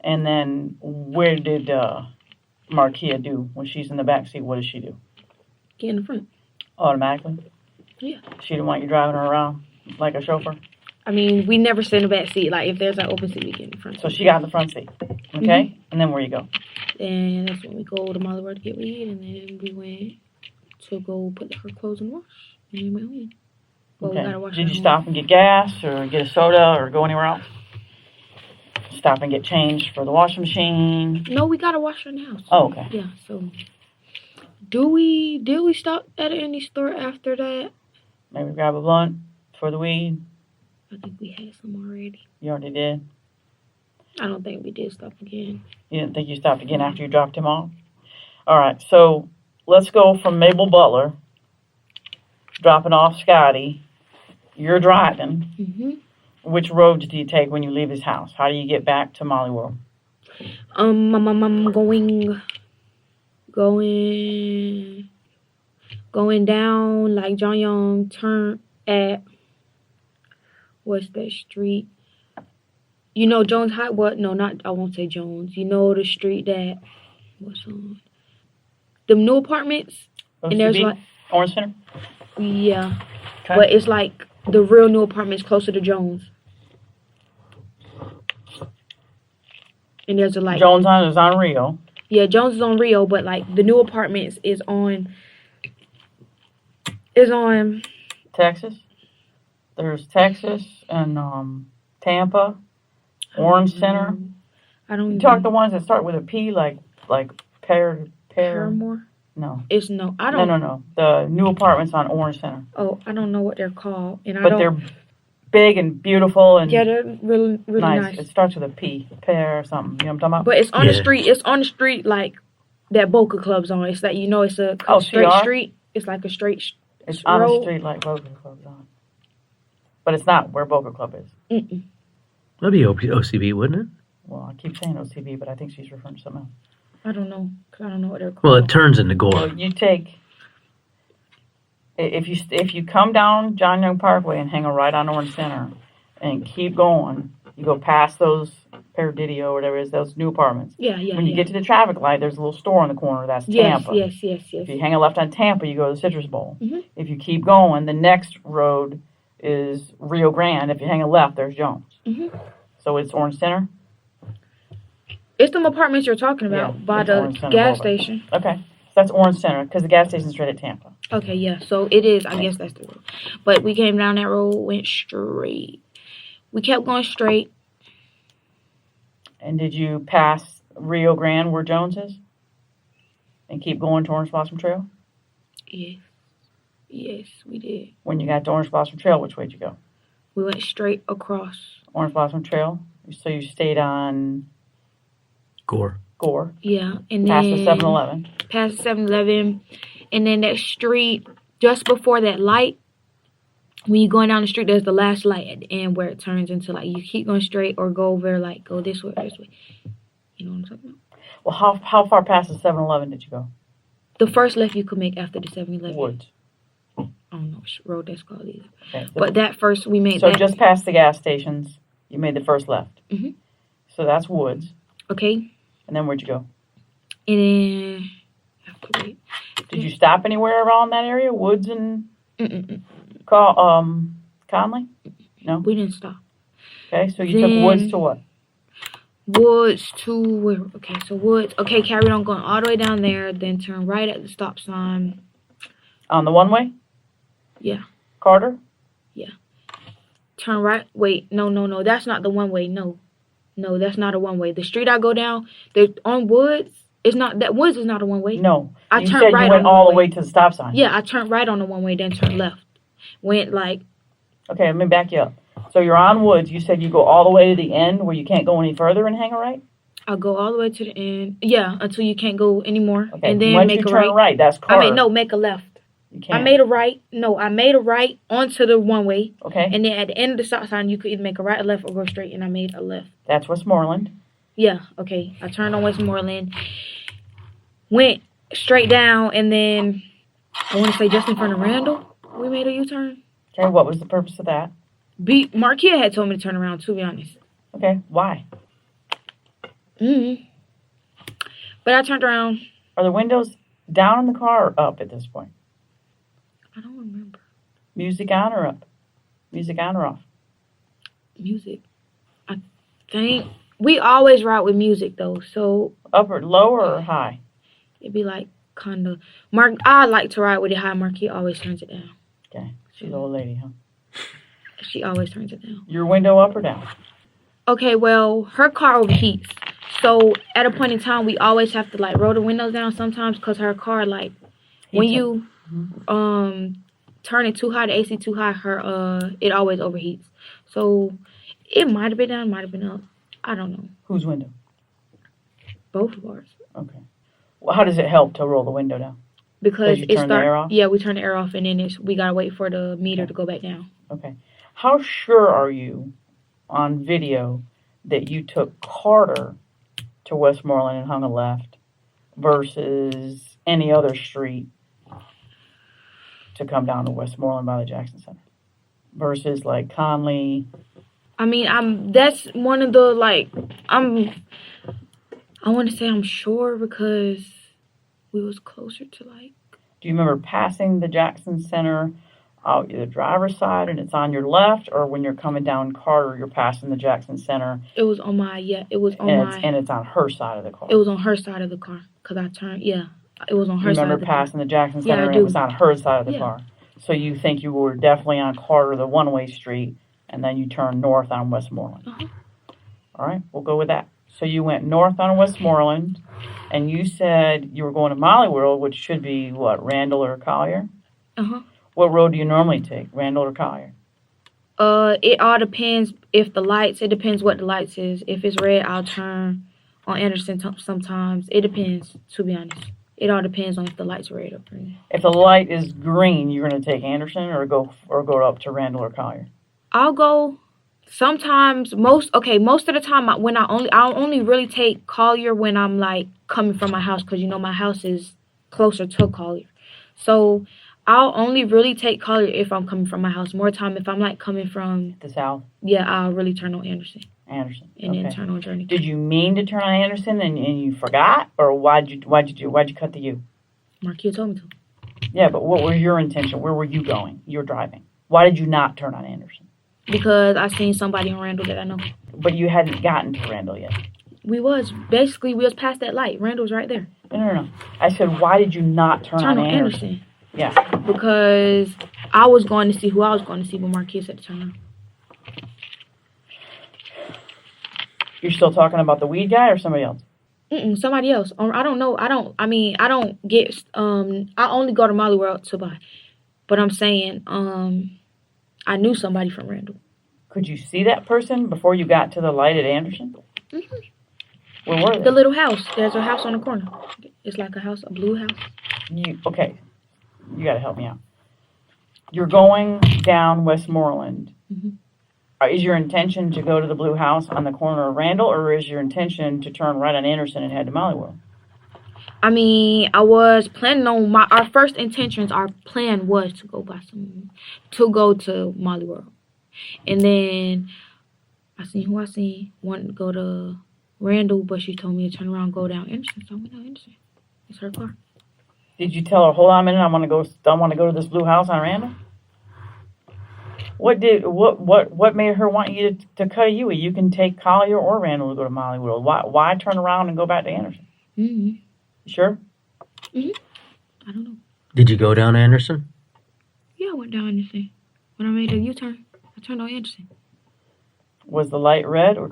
And then where did Markia do when she's in the back seat? What does she do? Get in the front. Automatically? Yeah. She didn't want you driving her around like a chauffeur? I mean, we never sit in the back seat. Like if there's an open seat, we get in the front. So she got in the front seat. Okay? And then where you go? And that's when we go to Molly World to get weed, and then we went to go put her clothes in the wash, and then we went home. Well, we gotta wash Did her you home. stop and get gas or get a soda or go anywhere else? Stop and get changed for the washing machine? No, we gotta wash her in the house. Oh, okay. Yeah. So, did we stop at any store after that? Maybe grab a blunt for the weed? I think we had some already. You already did? I don't think we did stop again. You didn't think you stopped again after you dropped him off? All right, so let's go from Mabel Butler, dropping off Scotty. You're driving. Mm-hmm. Which roads do you take when you leave his house? How do you get back to Molly World? I'm going down like John Young, turn at what's that street? You know Jones High? What? No, not. I won't say Jones. You know the street that what's on? The new apartments. And there's like Orange Center? yeah, Okay. but it's like the real new apartments closer to Jones. And there's a like Jones is on Rio. yeah, Jones is on Rio, but like the new apartments is on Texas. There's Texas and Tampa, Orange Center. I don't You even talk the ones that start with a P, like pear. Paramore. No. It's no. I don't. No. The new apartments on Orange Center. Oh, I don't know what they're called, and I But don't. they're big and beautiful and Yeah, they're really nice. It starts with a P, pear or something. You know what I'm talking about? But it's on the Yeah. street. It's on the street like that Boca Club's on. It's like it's a Oh, straight CR? street. It's like a straight. It's on the road. street like Boca Club's on. But it's not where Boca Club is. Mm-mm. That'd be OCB, wouldn't it? Well, I keep saying OCB, but I think she's referring to something else. I don't know. 'Cause I don't know what they're called. Well, it turns into Well, gore. you take, if you come down John Young Parkway and hang a right on Orange Center and keep going, you go past those Paradiddle or whatever it is, those new apartments. Yeah. When you get to the traffic light, there's a little store in the corner. That's Tampa. Yes. If you hang a left on Tampa, you go to the Citrus Bowl. Mhm. If you keep going, the next road is Rio Grande. If you hang a left, there's Jones. Mhm. So it's Orange Center? It's them apartments you're talking about Yeah, by it's the Orange Center gas Boulevard. station. Okay. So that's Orange Center because the gas station's right at Tampa. Okay, yeah. So it is. I guess that's the road. But we came down that road, went straight. We kept going straight. And did you pass Rio Grande where Jones is? And keep going to Orange Blossom Trail? Yes, we did. When you got to Orange Blossom Trail, which way did you go? We went straight across. Orange Blossom Trail? So you stayed on Gore. Gore, Yeah, and past then the 7-Eleven. past 7-Eleven, and then that street just before that light. When you're going down the street, there's the last light at the end where it turns into like you keep going straight or go over like go this way or this way. You know what I'm talking about? Well, how far past the 7-Eleven did you go? The first left you could make after the 7-Eleven. Woods. I don't know which road that's called either. Okay. But that first we made So that. just past the gas stations, you made the first left. Mhm. So that's Woods. Okay, And then where'd you go? and then after wait. Did you stop anywhere around that area? Woods and Mm-mm. Conley? No? We didn't stop. Okay, so you Then- took Woods to what? Woods to where? Okay, so Woods. Okay, carried on going all the way down there, then turn right at the stop sign. On the one-way? Yeah. Carter? Turn right. Wait, no. That's not the one way. No, that's not a one way. The street I go down, there's on Woods. It's not that Woods is not a one way. No. I you turned said right you went on the all the one-way. way to the stop sign. Yeah, I turned right on the one way, then turned left. Went like Okay, let me back you up. So you're on Woods. You said you go all the way to the end where you can't go any further and hang a right? I'll go all the way to the end. Yeah, until you can't go anymore, Okay. and then Once make you a turn right. that's Carter. Make a left. You can't. I made a right. No, I made a right onto the one way, Okay. and then at the end of the stop sign, you could either make a right or left or go straight, and I made a left. That's Westmoreland. Yeah, okay. I turned on Westmoreland, went straight down, and then I want to say just in front of Randall, we made a U-turn. Okay, what was the purpose of that? Marquia had told me to turn around, to be honest. Okay, why? But I turned around. Are the windows down in the car or up at this point? I don't remember. Music on or up? Music on or off? Music. I think we always ride with music though, so Up or lower or high? it'd be like kind of. I like to ride with it high. Marquia always turns it down. Okay, she's an old lady, huh? She always turns it down. Your window up or down? Okay, well, her car overheats. So at a point in time, we always have to like roll the windows down sometimes because her car like when Heats you turn it too high, the AC too high, it always overheats. So it might have been down, might have been up. I don't know. Whose window? Both of ours. Okay. Well, how does it help to roll the window down? Because you it turn the air off? Yeah, we turn the air off and then we gotta wait for the meter to go back down. Okay. How sure are you on video that you took Carter to Westmoreland and hung a left versus any other street to come down to Westmoreland by the Jackson Center? Versus like Conley. I mean, that's one of the I want to say I'm sure because we was closer to like. Do you remember passing the Jackson Center out the driver's side and it's on your left, or when you're coming down Carter, you're passing the Jackson Center It was on my It was on and it's on her side of the car? It was on her side of the car because I turned. Yeah, it was on her side. Remember of the car. passing the Jackson Yeah, I Center and do. it was on her side of the Yeah. car. So you think you were definitely on Carter, the one-way street, and then you turned north on Westmoreland. Uh-huh. All right, we'll go with that. So you went north on Westmoreland, and you said you were going to Molly World, which should be, what, Randall or Collier? Uh-huh. What road do you normally take, Randall or Collier? It all depends if the lights. It depends what the lights is. If it's red, I'll turn on Anderson sometimes. It depends, to be honest. It all depends on if the lights are red or green. If the light is green, you're going to take Anderson or go up to Randall or Collier? I'll go Sometimes, most of the time, I'll only really take Collier when I'm like coming from my house, because my house is closer to Collier. So I'll only really take Collier if I'm coming from my house. More time if I'm like coming from The south? Yeah, I'll really turn on Anderson. Anderson. And then turn on Journey. Did you mean to turn on Anderson and you forgot? Or why'd you cut the U? Marquia told me to. Yeah, but what was your intention? Where were you going? You were driving. Why did you not turn on Anderson? Because I seen somebody on Randall that I know. But you hadn't gotten to Randall yet. We was past that light. Randall's right there. No. I said, why did you not turn on Anderson? Yeah. Because I was going to see who I was going to see, but Marquia said to turn on. You're still talking about the weed guy or somebody else? Somebody else. I don't know. I don't get, I only go to Molly World to buy. But I'm saying, I knew somebody from Randall. Could you see that person before you got to the light at Anderson? Where were they? The little house. There's a house on the corner. It's like a blue house. Okay. You got to help me out. You're going down Westmoreland. Is your intention to go to the blue house on the corner of Randall, or is your intention to turn right on Anderson and head to Molly World? I mean, I was planning on our plan was to go to Molly World. And then I seen who I seen wanted to go to Randall, but she told me to turn around and go down Anderson. So I went down Anderson. It's her car. Did you tell her, hold on a minute, I want to go to this blue house on Randall? What made her want you to cut a U? You can take Collier or Randall to go to Molly World. Why turn around and go back to Anderson? You sure? I don't know. Did you go down Anderson? Yeah, I went down Anderson. When I made a U-turn, I turned on Anderson. Was the light red or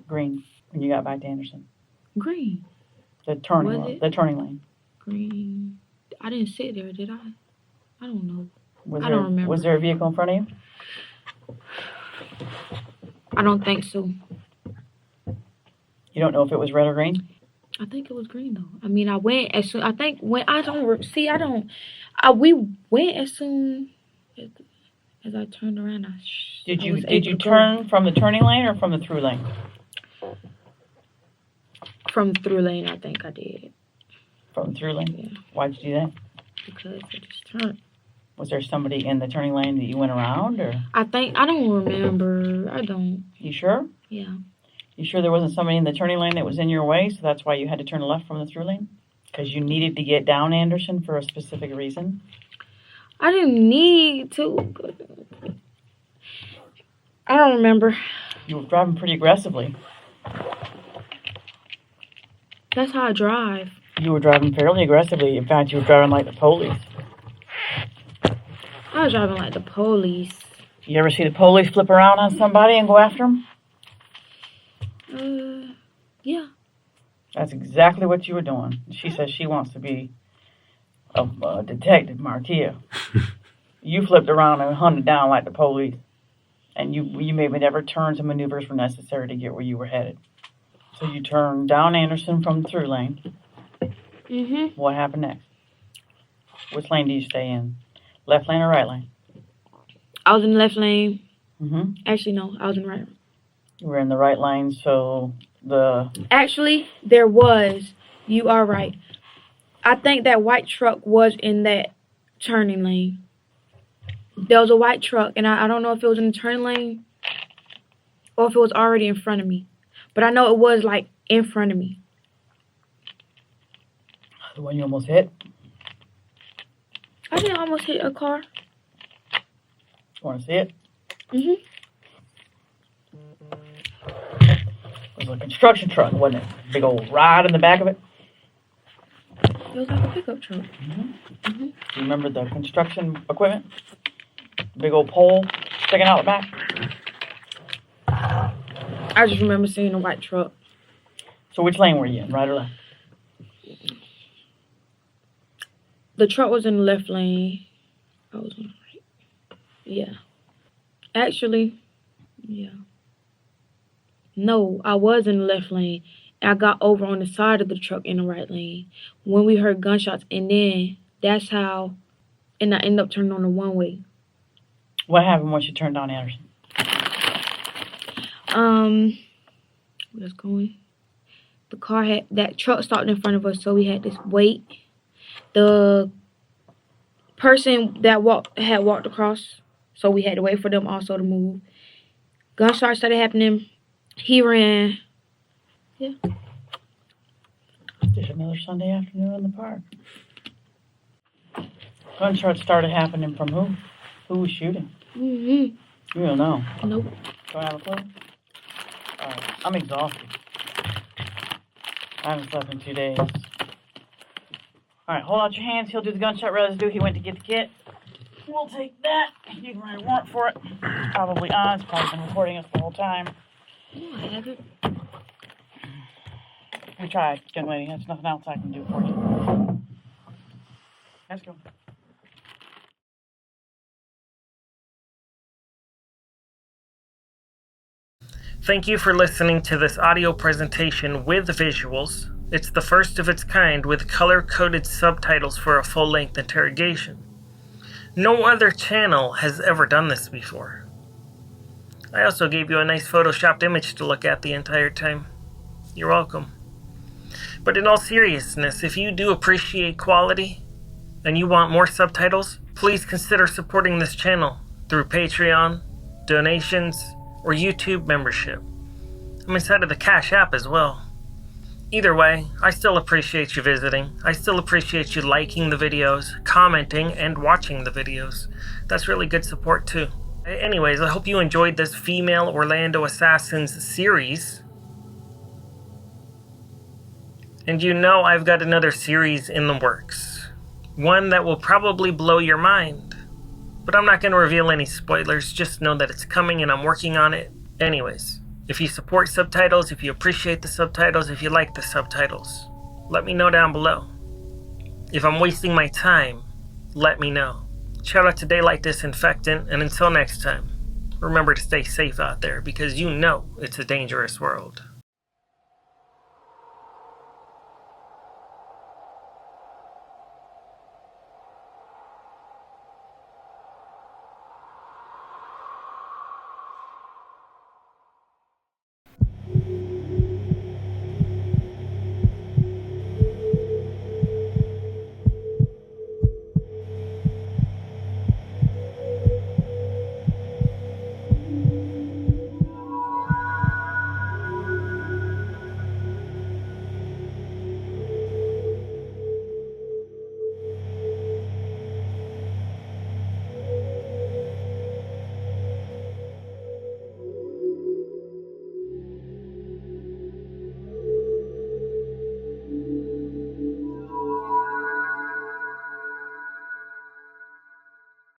green when you got back to Anderson? Green. The turning lane. Green. I didn't sit there, did I? I don't know. I don't remember. Was there a vehicle in front of you? I don't think so. You don't know if it was red or green? I think it was green though. I mean, I went as soon. I think when I don't see. I don't. We went as soon as I turned around. Did you turn from the turning lane or from the through lane? From the through lane, I think I did. From the through lane? Yeah. Why'd you do that? Because I just turned. Was there somebody in the turning lane that you went around, or? I don't remember. I don't. You sure? Yeah. You sure there wasn't somebody in the turning lane that was in your way, so that's why you had to turn left from the through lane? Because you needed to get down Anderson for a specific reason? I didn't need to. I don't remember. You were driving pretty aggressively. That's how I drive. You were driving fairly aggressively. In fact, you were driving like the police. I was driving like the police. You ever see the police flip around on somebody and go after them? Yeah. That's exactly what you were doing. She says she wants to be a detective, Marquia. You flipped around and hunted down like the police. And you maybe never turns and maneuvers were necessary to get where you were headed. So you turned down Anderson from the through lane. What happened next? Which lane do you stay in? Left lane or right lane? I was in the left lane. Actually, no. I was in the right. You were in the right lane, so Actually, there was. You are right. I think that white truck was in that turning lane. There was a white truck, and I don't know if it was in the turning lane or if it was already in front of me. But I know it was, like, in front of me. The one you almost hit? I didn't almost hit a car. You want to see it? It was a construction truck, wasn't it? Big old rod in the back of it? It was like a pickup truck. Do you remember the construction equipment? Big old pole sticking out the back? I just remember seeing a white truck. So which lane were you in, right or left? The truck was in the left lane. I was on the right. Yeah. Actually, yeah. No, I was in the left lane. I got over on the side of the truck in the right lane when we heard gunshots, and then that's how, and I ended up turning on the one-way. What happened once you turned on Anderson? Let's going. The car that truck stopped in front of us, so we had to wait. The person that had walked across, so we had to wait for them also to move. Gunshots started happening. He ran. Yeah. Just another Sunday afternoon in the park. Gunshots started happening from who? Who was shooting? You don't know. Nope. Don't have a clue? Alright, I'm exhausted. I haven't slept in 2 days. Alright, hold out your hands. He'll do the gunshot residue. He went to get the kit. We'll take that. You can write a warrant for it. Probably on. It's probably been recording us the whole time. No, I haven't. You tried, young lady. There's nothing else I can do for you. Let's go. Thank you for listening to this audio presentation with visuals. It's the first of its kind with color-coded subtitles for a full-length interrogation. No other channel has ever done this before. I also gave you a nice photoshopped image to look at the entire time. You're welcome. But in all seriousness, if you do appreciate quality and you want more subtitles, please consider supporting this channel through Patreon, donations, or YouTube membership. I'm inside of the Cash app as well. Either way, I still appreciate you visiting. I still appreciate you liking the videos, commenting, and watching the videos. That's really good support too. Anyways, I hope you enjoyed this Female Orlando Assassins series. And you know I've got another series in the works. One that will probably blow your mind. But I'm not going to reveal any spoilers, just know that it's coming and I'm working on it. Anyways, if you support subtitles, if you appreciate the subtitles, if you like the subtitles, let me know down below. If I'm wasting my time, let me know. Shout out to Daylight Disinfectant, and until next time, remember to stay safe out there because you know it's a dangerous world.